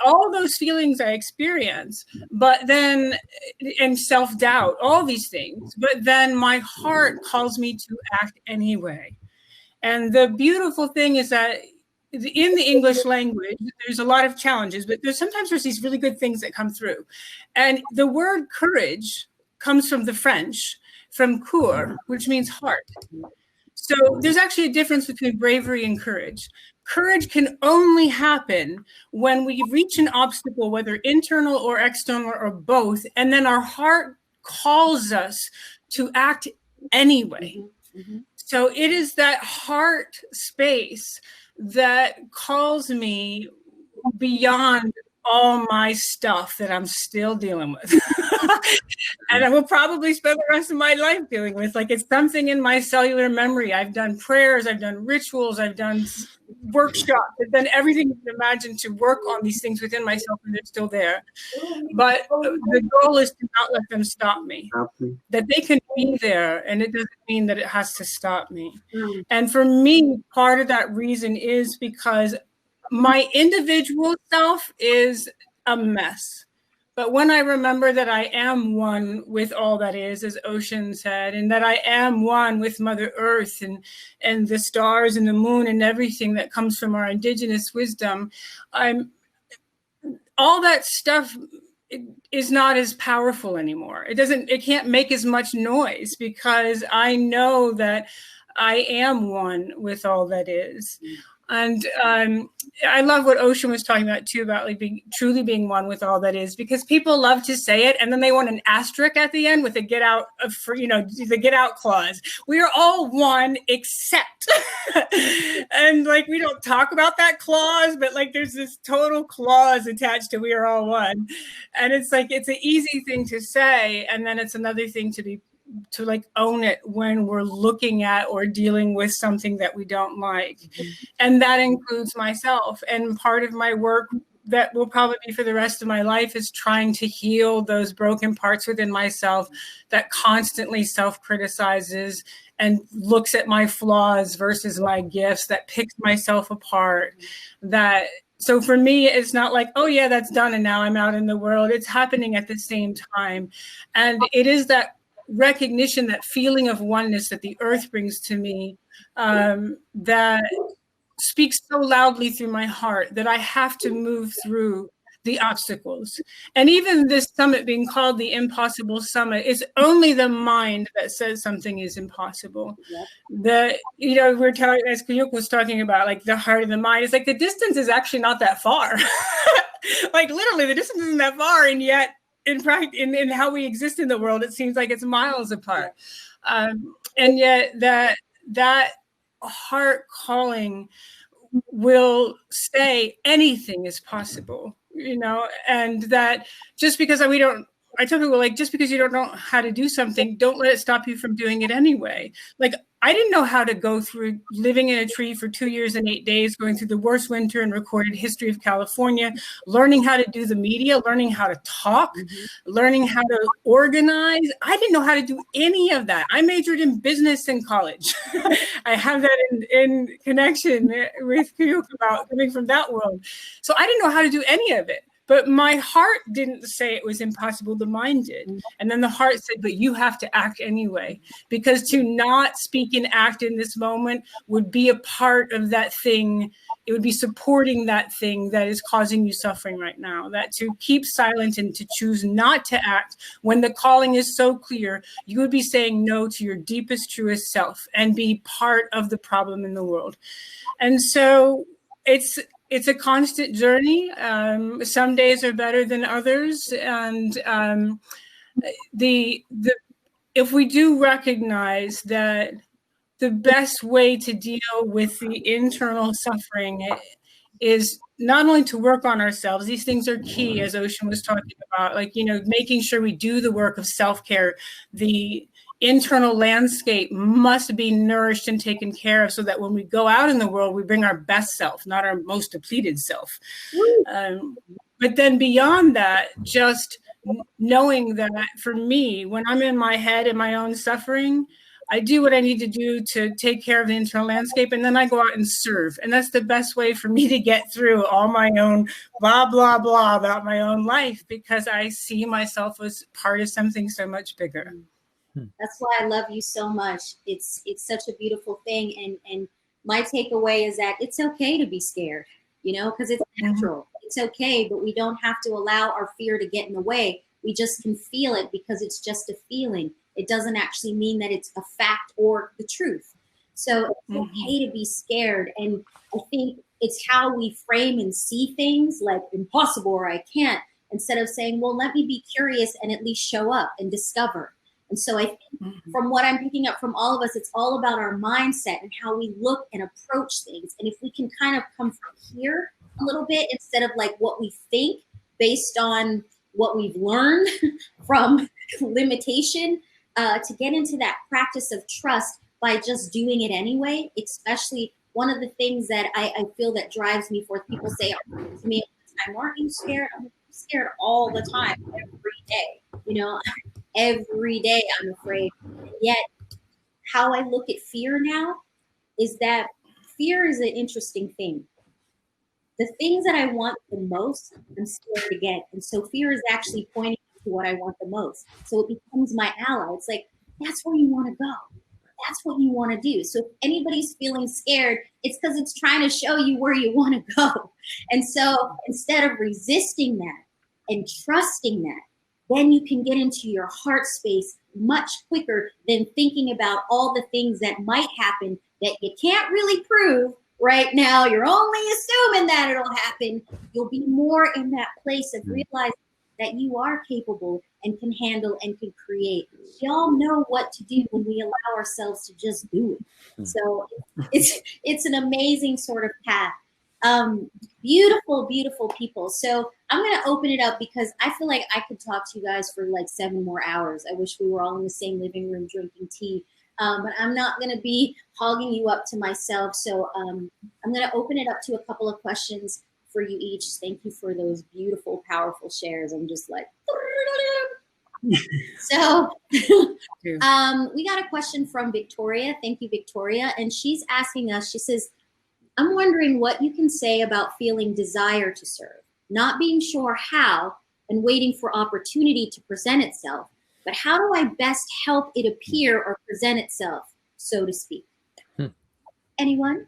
all those feelings I experience, but then, and self-doubt, all these things, but then my heart calls me to act anyway. And the beautiful thing is that in the English language, there's a lot of challenges, but sometimes there's these really good things that come through. And the word courage comes from the French, from coeur, which means heart. So there's actually a difference between bravery and courage. Courage can only happen when we reach an obstacle, whether internal or external or both, and then our heart calls us to act anyway. Mm-hmm. So it is that heart space that calls me beyond all my stuff that I'm still dealing with. And I will probably spend the rest of my life dealing with. Like, it's something in my cellular memory. I've done prayers, I've done rituals, I've done workshops, I've done everything you can imagine to work on these things within myself, and they're still there. But the goal is to not let them stop me. That they can be there, and it doesn't mean that it has to stop me. And for me, part of that reason is because my individual self is a mess. But when I remember that I am one with all that is, as Ocean said, and that I am one with Mother Earth and the stars and the moon and everything that comes from our indigenous wisdom, all that stuff is not as powerful anymore. It can't make as much noise because I know that I am one with all that is. And I love what Ocean was talking about too, about like truly being one with all that is, because people love to say it and then they want an asterisk at the end with a get out the get out clause. We are all one except, and like we don't talk about that clause, but like there's this total clause attached to we are all one, and it's like it's an easy thing to say, and then it's another thing to like own it when we're looking at or dealing with something that we don't like. And that includes myself. And part of my work that will probably be for the rest of my life is trying to heal those broken parts within myself that constantly self-criticizes and looks at my flaws versus my gifts, that picks myself apart. So for me, it's not like, oh yeah, that's done and now I'm out in the world. It's happening at the same time. And it is that recognition, that feeling of oneness that the earth brings to me, that speaks so loudly through my heart that I have to move through the obstacles. And even this summit being called the Impossible Summit is only the mind that says something is impossible. Yep. We're talking, as Kuyuk was talking about, like the heart of the mind. It's like the distance is actually not that far. Like literally the distance isn't that far, and yet in fact, in how we exist in the world, it seems like it's miles apart. And yet that heart calling will say anything is possible, and that just because I tell people, like, just because you don't know how to do something, don't let it stop you from doing it anyway. Like, I didn't know how to go through living in a tree for 2 years and 8 days, going through the worst winter in recorded history of California, learning how to do the media, learning how to talk, learning how to organize. I didn't know how to do any of that. I majored in business in college. I have that in connection with Kuyuk about coming from that world. So I didn't know how to do any of it. But my heart didn't say it was impossible, the mind did. And then the heart said, but you have to act anyway. Because to not speak and act in this moment would be a part of that thing. It would be supporting that thing that is causing you suffering right now. That to keep silent and to choose not to act when the calling is so clear, you would be saying no to your deepest, truest self and be part of the problem in the world. And so it's a constant journey. Some days are better than others. And if we do recognize that the best way to deal with the internal suffering is not only to work on ourselves, these things are key, as Ocean was talking about, like, making sure we do the work of self-care. The internal landscape must be nourished and taken care of so that when we go out in the world, we bring our best self, not our most depleted self. But then beyond that, just knowing that for me, when I'm in my head and my own suffering, I do what I need to do to take care of the internal landscape, and then I go out and serve. And that's the best way for me to get through all my own blah, blah, blah about my own life, because I see myself as part of something so much bigger. That's why I love you so much. It's such a beautiful thing. And my takeaway is that it's okay to be scared, because it's natural. It's okay, but we don't have to allow our fear to get in the way. We just can feel it because it's just a feeling. It doesn't actually mean that it's a fact or the truth. So it's okay to be scared. And I think it's how we frame and see things like impossible or I can't, instead of saying, well, let me be curious and at least show up and discover. And so I think from what I'm picking up from all of us, it's all about our mindset and how we look and approach things. And if we can kind of come from here a little bit instead of like what we think based on what we've learned from limitation, to get into that practice of trust by just doing it anyway. Especially one of the things that I feel that drives me forth, people say to me, aren't you scared? I'm scared all the time, every day, every day I'm afraid. And yet how I look at fear now is that fear is an interesting thing. The things that I want the most, I'm scared to get. And so fear is actually pointing to what I want the most. So it becomes my ally. It's like, that's where you want to go. That's what you want to do. So if anybody's feeling scared, it's because it's trying to show you where you want to go. And so instead of resisting that and trusting that, then you can get into your heart space much quicker than thinking about all the things that might happen that you can't really prove right now. You're only assuming that it'll happen. You'll be more in that place of realizing that you are capable and can handle and can create. We all know what to do when we allow ourselves to just do it. So it's an amazing sort of path. Beautiful, beautiful people. So I'm going to open it up because I feel like I could talk to you guys for like 7 more hours. I wish we were all in the same living room drinking tea. But I'm not going to be hogging you up to myself. So I'm going to open it up to a couple of questions for you each. Thank you for those beautiful, powerful shares. I'm just like, so we got a question from Victoria. Thank you, Victoria. And she's asking us, she says, I'm wondering what you can say about feeling desire to serve, not being sure how and waiting for opportunity to present itself. But how do I best help it appear or present itself, so to speak? Anyone?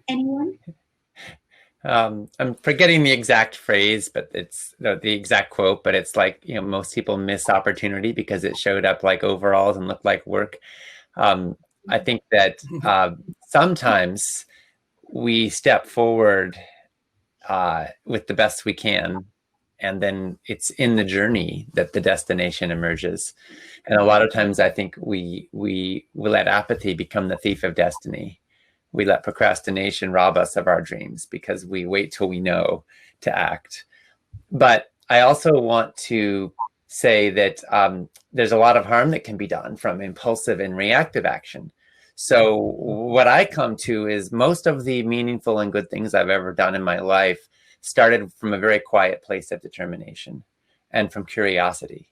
I'm forgetting the exact phrase, but it's the exact quote, but it's like, most people miss opportunity because it showed up like overalls and looked like work. I think that sometimes we step forward with the best we can, and then it's in the journey that the destination emerges. And a lot of times I think we let apathy become the thief of destiny. We let procrastination rob us of our dreams because we wait till we know to act. But I also want to say that there's a lot of harm that can be done from impulsive and reactive action. So what I come to is most of the meaningful and good things I've ever done in my life started from a very quiet place of determination and from curiosity.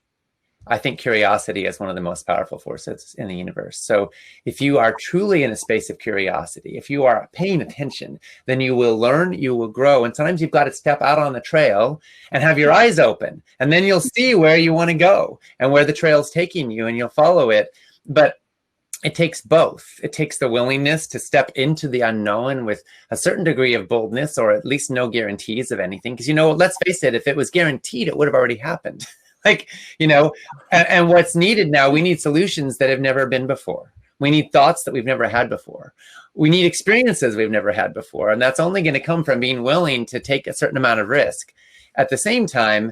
I think curiosity is one of the most powerful forces in the universe. So if you are truly in a space of curiosity, if you are paying attention, then you will learn, you will grow. And sometimes you've got to step out on the trail and have your eyes open, and then you'll see where you want to go and where the trail's taking you, and you'll follow it. But it takes both. It takes the willingness to step into the unknown with a certain degree of boldness, or at least no guarantees of anything. Because, let's face it, if it was guaranteed, it would have already happened. And what's needed now, we need solutions that have never been before. We need thoughts that we've never had before. We need experiences we've never had before. And that's only going to come from being willing to take a certain amount of risk. At the same time,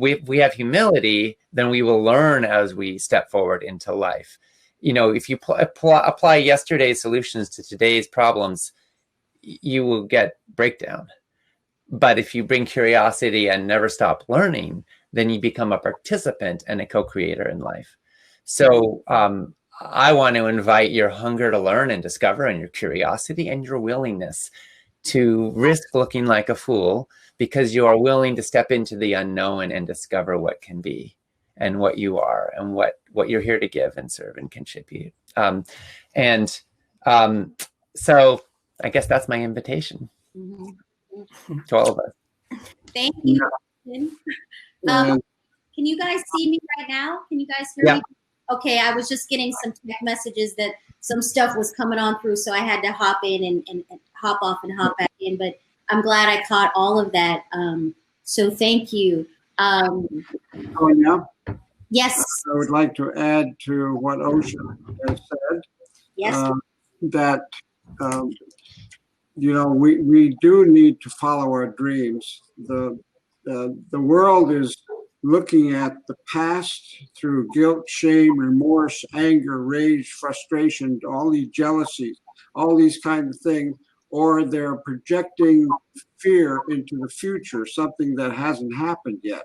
if we have humility, then we will learn as we step forward into life. If you apply yesterday's solutions to today's problems, you will get breakdown. But if you bring curiosity and never stop learning, then you become a participant and a co-creator in life. So I want to invite your hunger to learn and discover, and your curiosity and your willingness to risk looking like a fool, because you are willing to step into the unknown and discover what can be. and what you are and what you're here to give and serve and contribute. So I guess that's my invitation Mhm. to all of us. Thank you. Kristen. And Can you guys see me right now? Can you guys hear Yeah. me? Okay, I was just getting some tech messages that some stuff was coming on through, so I had to hop in and hop off and hop back in. But I'm glad I caught all of that. So thank you. Tonya, Yes, I would like to add to what Ocean has said. yes. That we do need to follow our dreams. The world is looking at the past through guilt, shame, remorse, anger, rage, frustration, all these jealousies, all these kinds of things, or they're projecting fear into the future, something that hasn't happened yet.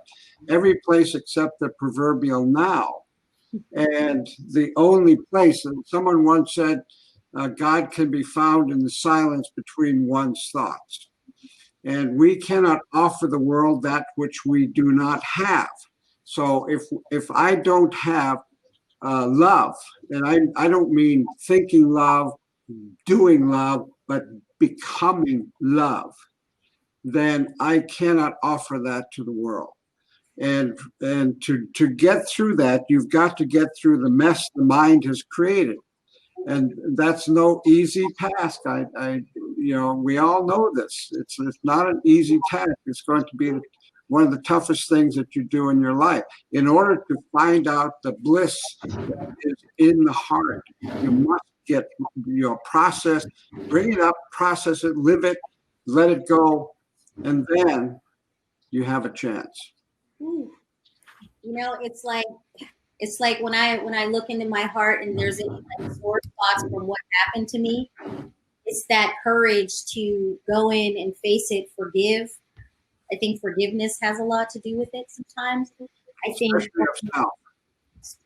Every place except the proverbial now. And the only place, and someone once said, God can be found in the silence between one's thoughts. And we cannot offer the world that which we do not have. So if I don't have love, and I don't mean thinking love, doing love, but becoming love, then I cannot offer that to the world. And to get through that, you've got to get through the mess the mind has created. And that's no easy task. We all know this. It's not an easy task. It's going to be one of the toughest things that you do in your life. In order to find out the bliss that is in the heart, you must get process, bring it up, process it, live it, let it go, and then you have a chance. Ooh. It's like when I look into my heart and there's any like sore spots from what happened to me, it's that courage to go in and face it, forgive. I think forgiveness has a lot to do with it sometimes. I think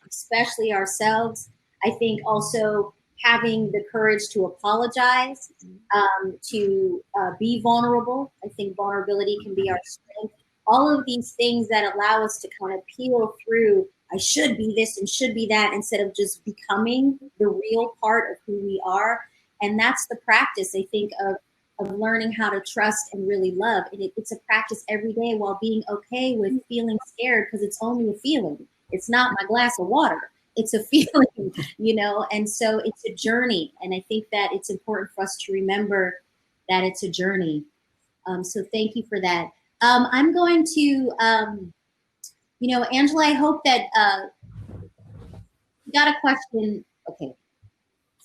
especially ourselves. I think also having the courage to apologize, to be vulnerable. I think vulnerability can be our strength. All of these things that allow us to kind of peel through, I should be this and should be that, instead of just becoming the real part of who we are. And that's the practice, I think, of learning how to trust and really love. And it's a practice every day while being okay with feeling scared, because it's only a feeling. It's not my glass of water. It's a feeling, and so it's a journey. And I think that it's important for us to remember that it's a journey. So thank you for that. I'm going to, Angela, I hope that you got a question, okay,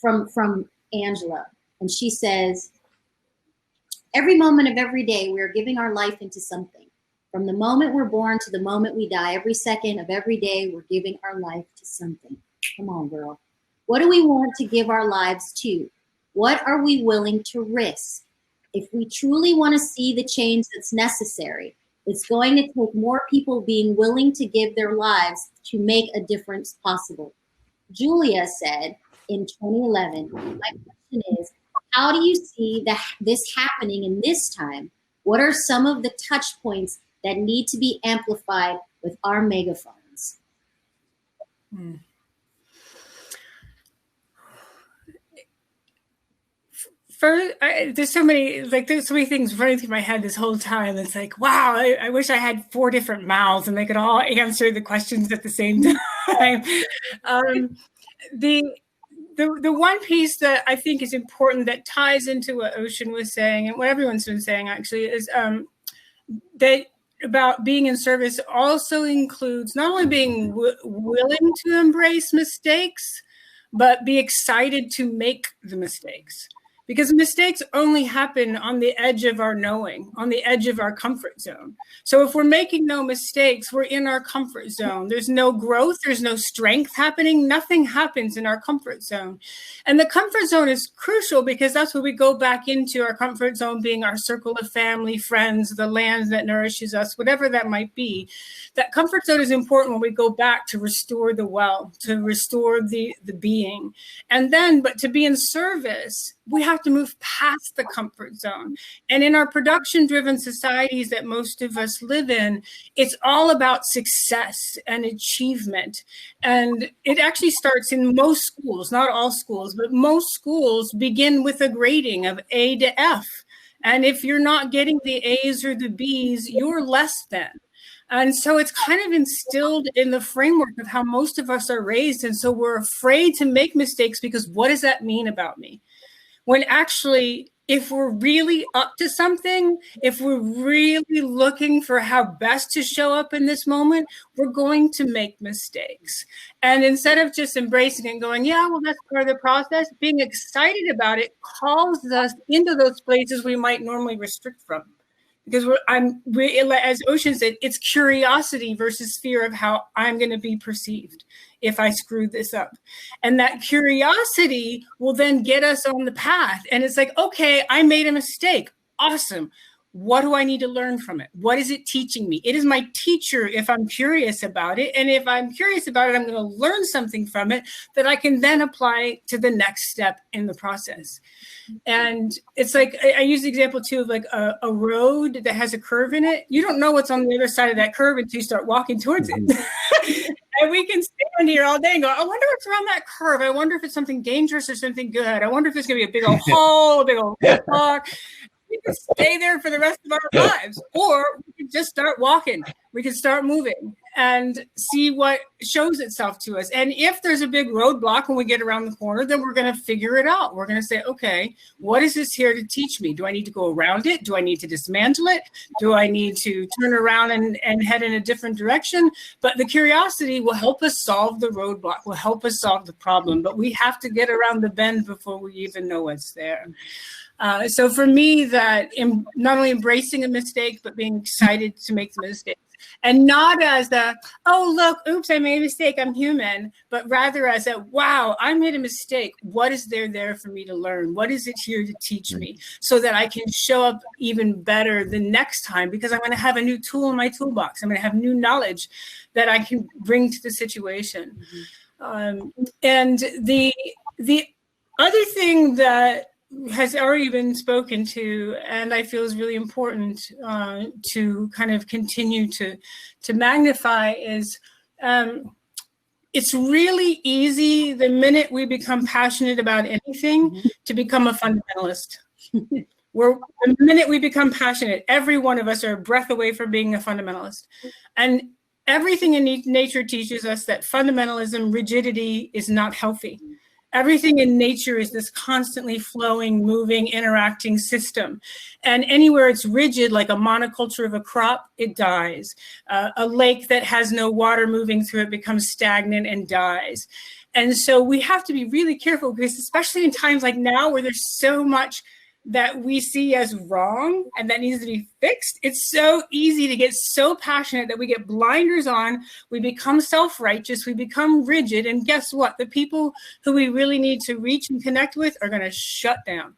from Angela. And she says, every moment of every day, we are giving our life into something. From the moment we're born to the moment we die, every second of every day, we're giving our life to something. Come on, girl. What do we want to give our lives to? What are we willing to risk? If we truly want to see the change that's necessary, it's going to take more people being willing to give their lives to make a difference possible. Julia said in 2011, my question is, how do you see this happening in this time? What are some of the touch points that need to be amplified with our megaphones? There's so many things running through my head this whole time. It's like, wow, I wish I had 4 different mouths and they could all answer the questions at the same time. The one piece that I think is important that ties into what Ocean was saying and what everyone's been saying actually is that about being in service also includes not only being willing to embrace mistakes, but be excited to make the mistakes. Because mistakes only happen on the edge of our knowing, on the edge of our comfort zone. So if we're making no mistakes, we're in our comfort zone. There's no growth, there's no strength happening. Nothing happens in our comfort zone. And the comfort zone is crucial because that's where we go back into our comfort zone being our circle of family, friends, the land that nourishes us, whatever that might be. That comfort zone is important when we go back to restore the well, to restore the being. And then, but to be in service, we have to move past the comfort zone. And in our production-driven societies that most of us live in, it's all about success and achievement. And it actually starts in most schools, not all schools, but most schools begin with a grading of A to F. And if you're not getting the A's or the B's, you're less than. And so it's kind of instilled in the framework of how most of us are raised. And so we're afraid to make mistakes because what does that mean about me? When actually, if we're really up to something, if we're really looking for how best to show up in this moment, we're going to make mistakes. And instead of just embracing it and going, yeah, well, that's part of the process, being excited about it calls us into those places we might normally restrict from. Because as Ocean said, it's curiosity versus fear of how I'm going to be perceived if I screw this up. And that curiosity will then get us on the path. And it's like, okay, I made a mistake. Awesome. What do I need to learn from it? What is it teaching me? It is my teacher if I'm curious about it. And if I'm curious about it, I'm going to learn something from it that I can then apply to the next step in the process. And it's like, I use the example too of like a road that has a curve in it. You don't know what's on the other side of that curve until you start walking towards it. And we can stand here all day and go, I wonder what's around that curve. I wonder if it's something dangerous or something good. I wonder if there's going to be a big old hole, a big old rock. We can stay there for the rest of our lives, or we can just start walking. We can start moving and see what shows itself to us. And if there's a big roadblock when we get around the corner, then we're going to figure it out. We're going to say, okay, what is this here to teach me? Do I need to go around it? Do I need to dismantle it? Do I need to turn around and head in a different direction? But the curiosity will help us solve the roadblock, will help us solve the problem. But we have to get around the bend before we even know what's there. So for me, that not only embracing a mistake, but being excited to make the mistake. And not as a, oh, look, oops, I made a mistake, I'm human, but rather as a, wow, I made a mistake. What is there for me to learn? What is it here to teach me so that I can show up even better the next time? Because I'm going to have a new tool in my toolbox. I'm going to have new knowledge that I can bring to the situation. And the other thing that has already been spoken to, and I feel is really important to kind of continue to magnify is it's really easy the minute we become passionate about anything to become a fundamentalist. The minute we become passionate, every one of us are a breath away from being a fundamentalist. And everything in nature teaches us that fundamentalism, rigidity is not healthy. Everything in nature is this constantly flowing, moving, interacting system. And anywhere it's rigid, like a monoculture of a crop, it dies. A lake that has no water moving through it becomes stagnant and dies. And so we have to be really careful because especially in times like now where there's so much that we see as wrong and that needs to be fixed, it's so easy to get so passionate that we get blinders on, we become self-righteous, we become rigid, and guess what? The people who we really need to reach and connect with are going to shut down.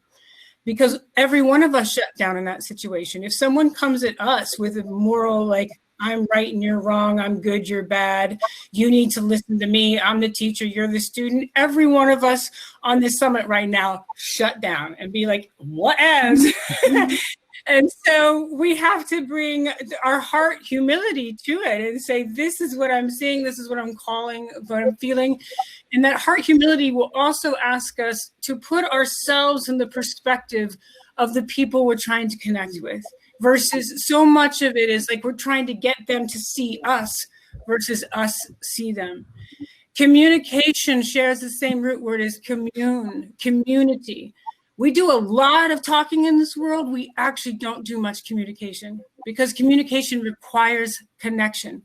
Because every one of us shut down in that situation. If someone comes at us with a moral, like, I'm right and you're wrong, I'm good, you're bad, you need to listen to me, I'm the teacher, you're the student, every one of us on this summit right now shut down and be like, what else? And so we have to bring our heart humility to it and say, this is what I'm seeing, this is what I'm calling, what I'm feeling. And that heart humility will also ask us to put ourselves in the perspective of the people we're trying to connect with. Versus so much of it is like we're trying to get them to see us versus us see them. Communication shares the same root word as community. We do a lot of talking in this world. We actually don't do much communication because communication requires connection.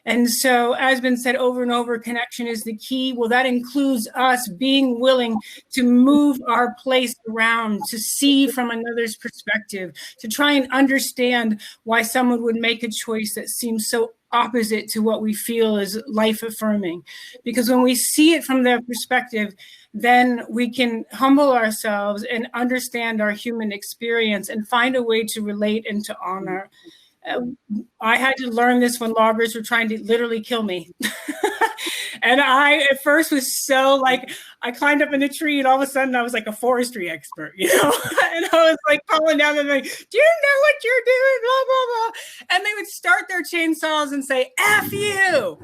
And so, as been said over and over, connection is the key. Well, that includes us being willing to move our place around, to see from another's perspective, to try and understand why someone would make a choice that seems so opposite to what we feel is life affirming. Because when we see it from their perspective, then we can humble ourselves and understand our human experience and find a way to relate and to honor. I had to learn this when loggers were trying to literally kill me. And I, at first, was so like, I climbed up in a tree, and all of a sudden I was like a forestry expert, you know? And I was like calling down and like, do you know what you're doing? Blah, blah, blah. And they would start their chainsaws and say, F you.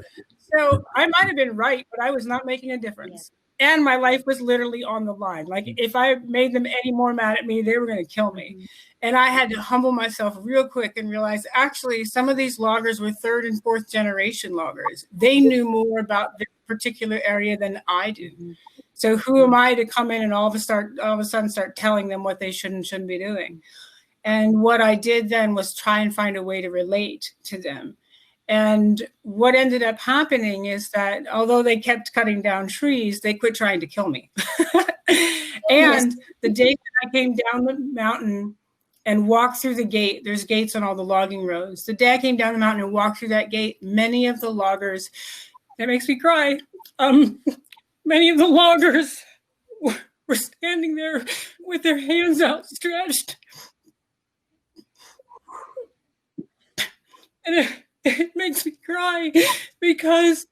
So I might have been right, but I was not making a difference. And my life was literally on the line. Like, if I made them any more mad at me, they were going to kill me. And I had to humble myself real quick and realize, actually, some of these loggers were third and fourth generation loggers. They knew more about this particular area than I do. So who am I to come in and all of a sudden start telling them what they should and shouldn't be doing? And what I did then was try and find a way to relate to them. And what ended up happening is that although they kept cutting down trees, they quit trying to kill me. And the day that I came down the mountain and walked through the gate, there's gates on all the logging roads. The day I came down the mountain and walked through that gate, many of the loggers, that makes me cry, many of the loggers were standing there with their hands outstretched. And it makes me cry because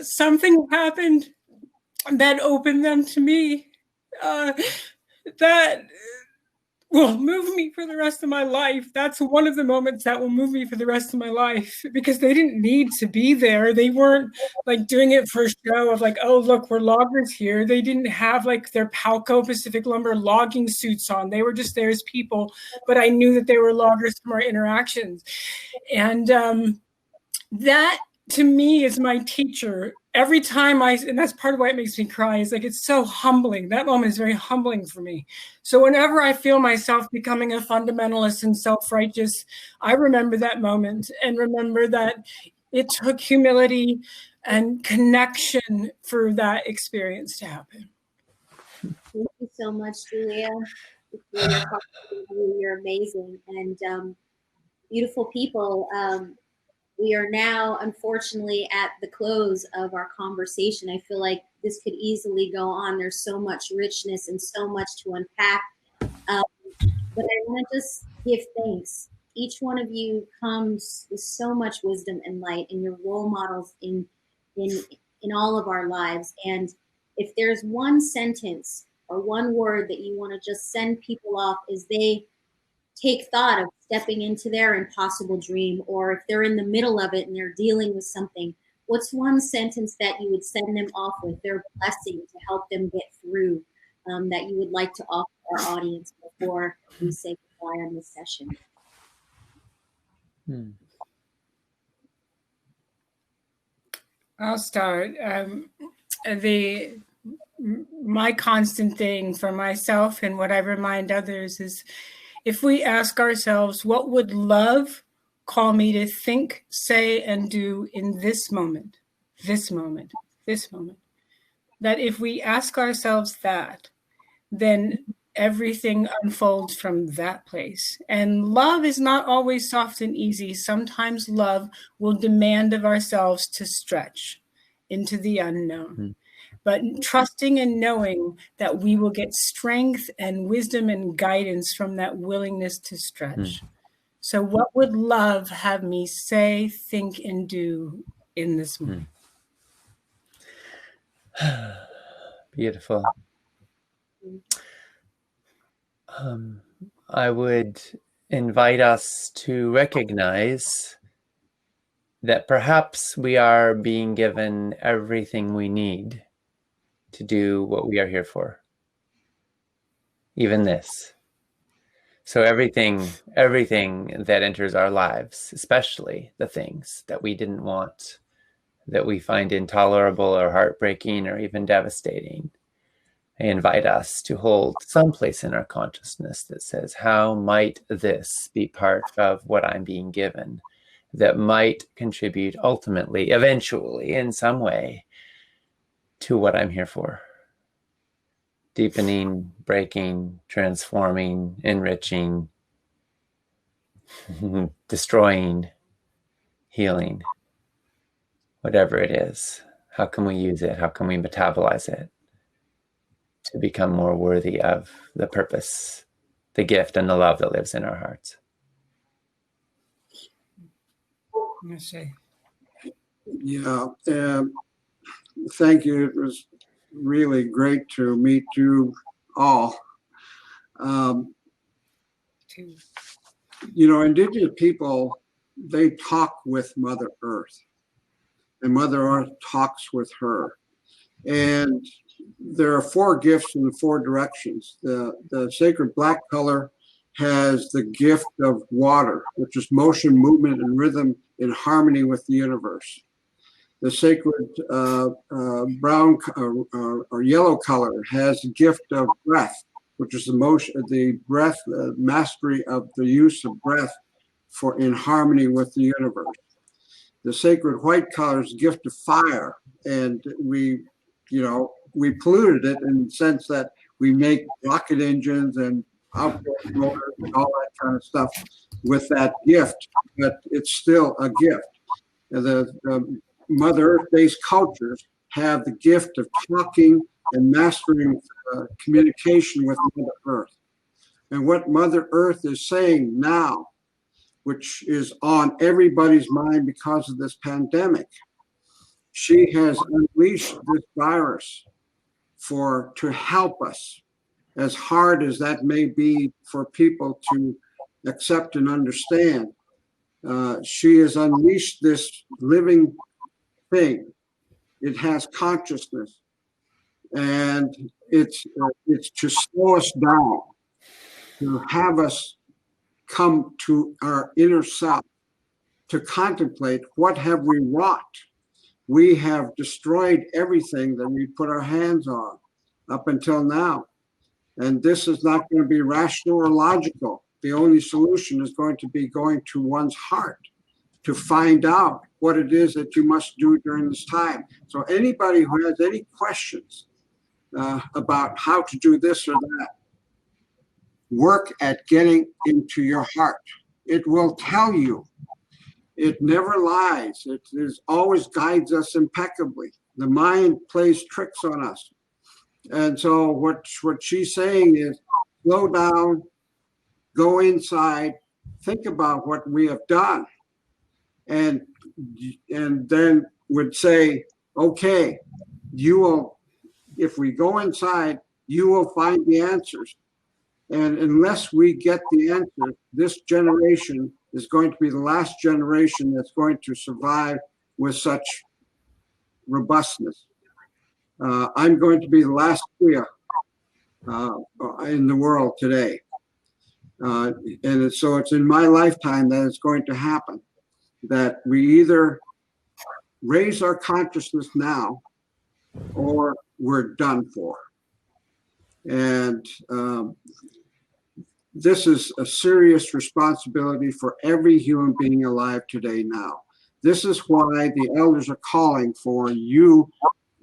something happened that opened them to me that will move me for the rest of my life. That's one of the moments that will move me for the rest of my life, because they didn't need to be there. They weren't like doing it for show of like, oh, look, we're loggers here. They didn't have like their Palco Pacific Lumber logging suits on. They were just there as people, but I knew that they were loggers from our interactions. And that to me is my teacher. Every time and that's part of why it makes me cry, is like, it's so humbling. That moment is very humbling for me. So whenever I feel myself becoming a fundamentalist and self-righteous, I remember that moment and remember that it took humility and connection for that experience to happen. Thank you so much, Julia. You're amazing and beautiful people. We are now, unfortunately, at the close of our conversation. I feel like this could easily go on. There's so much richness and so much to unpack. But I want to just give thanks. Each one of you comes with so much wisdom and light, and you're role models in all of our lives. And if there's one sentence or one word that you want to just send people off, is they take thought of stepping into their impossible dream, or if they're in the middle of it and they're dealing with something, what's one sentence that you would send them off with, their blessing to help them get through, that you would like to offer our audience before we say goodbye on this session? I'll start. My constant thing for myself and what I remind others is, if we ask ourselves, what would love call me to think, say, and do in this moment, this moment, this moment? That if we ask ourselves that, then everything unfolds from that place. And love is not always soft and easy. Sometimes love will demand of ourselves to stretch into the unknown. But trusting and knowing that we will get strength and wisdom and guidance from that willingness to stretch. So what would love have me say, think, and do in this moment? Beautiful. I would invite us to recognize that perhaps we are being given everything we need to do what we are here for. Even this. So everything that enters our lives, especially the things that we didn't want, that we find intolerable or heartbreaking or even devastating, I invite us to hold some place in our consciousness that says, how might this be part of what I'm being given that might contribute ultimately, eventually, in some way, to what I'm here for? Deepening, breaking, transforming, enriching, destroying, healing, whatever it is. How can we use it? How can we metabolize it to become more worthy of the purpose, the gift, and the love that lives in our hearts? Let's see. Yeah, thank you. It was really great to meet you all. Um, Two. you know, indigenous people, they talk with Mother Earth, and Mother Earth talks with her. And there are four gifts in the four directions. The sacred black color has the gift of water, which is motion, movement, and rhythm in harmony with the universe. The sacred brown or yellow color has the gift of breath, which is the motion, the breath, mastery of the use of breath for in harmony with the universe. The sacred white color is the gift of fire, and we polluted it in the sense that we make rocket engines and outboard motors and all that kind of stuff with that gift, but it's still a gift. And the Mother Earth-based cultures have the gift of talking and mastering communication with Mother Earth. And what Mother Earth is saying now, which is on everybody's mind because of this pandemic, she has unleashed this virus to help us, as hard as that may be for people to accept and understand. She has unleashed this living thing. It has consciousness, and it's to slow us down, to have us come to our inner self, to contemplate what have we wrought. We have destroyed everything that we put our hands on up until now. And this is not going to be rational or logical. The only solution is going to be going to one's heart to find out what it is that you must do during this time. So anybody who has any questions about how to do this or that, work at getting into your heart. It will tell you. It never lies. It always guides us impeccably. The mind plays tricks on us. And so what she's saying is slow down, go inside, think about what we have done, and then would say, okay, you will, if we go inside, you will find the answers. And unless we get the answers, this generation is going to be the last generation that's going to survive with such robustness. I'm going to be the last Kuya in the world today. And so it's in my lifetime that it's going to happen, that we either raise our consciousness now or we're done for. And this is a serious responsibility for every human being alive today now. This is why the elders are calling for you,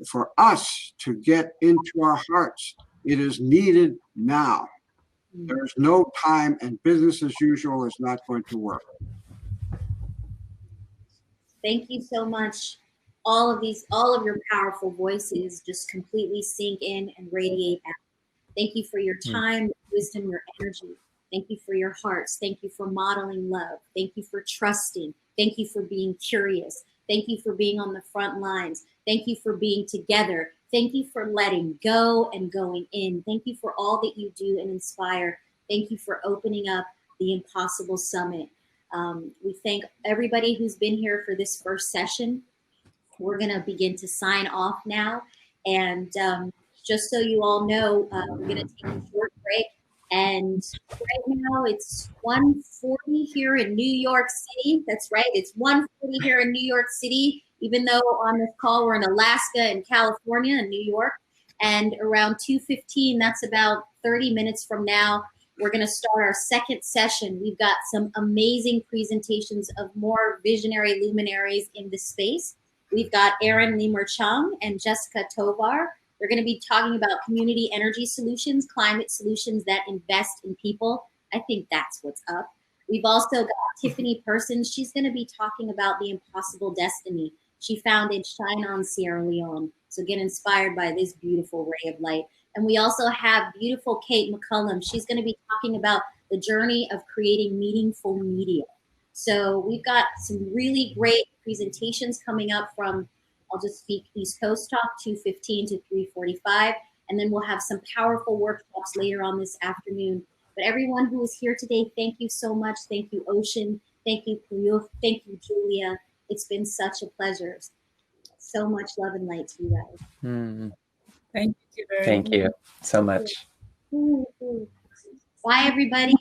for us to get into our hearts. It is needed now. There's no time, and business as usual is not going to work. Thank you so much. All of your powerful voices just completely sink in and radiate out. Thank you for your time, wisdom, your energy. Thank you for your hearts. Thank you for modeling love. Thank you for trusting. Thank you for being curious. Thank you for being on the front lines. Thank you for being together. Thank you for letting go and going in. Thank you for all that you do and inspire. Thank you for opening up the Impossible Summit. We thank everybody who's been here for this first session. We're going to begin to sign off now. And just so you all know, we're going to take a short break. And right now it's 1:40 here in New York City. That's right. It's 1:40 here in New York City, even though on this call we're in Alaska and California and New York. And around 2:15, that's about 30 minutes from now, we're going to start our second session. We've got some amazing presentations of more visionary luminaries in the space. We've got Aaron Lemur Chung and Jessica Tovar. They're going to be talking about community energy solutions, climate solutions that invest in people. I think that's what's up. We've also got Tiffany Persons. She's going to be talking about the impossible destiny she found in Chinon, Sierra Leone. So get inspired by this beautiful ray of light. And we also have beautiful Kate McCullum. She's going to be talking about the journey of creating meaningful media. So we've got some really great presentations coming up from, I'll just speak East Coast Talk, 2:15 to 3:45. And then we'll have some powerful workshops later on this afternoon. But everyone who is here today, thank you so much. Thank you, Ocean. Thank you, Puyuh. Thank you, Julia. It's been such a pleasure. So much love and light to you guys. Thank you, T-Bird. Thank you so much. Bye, everybody.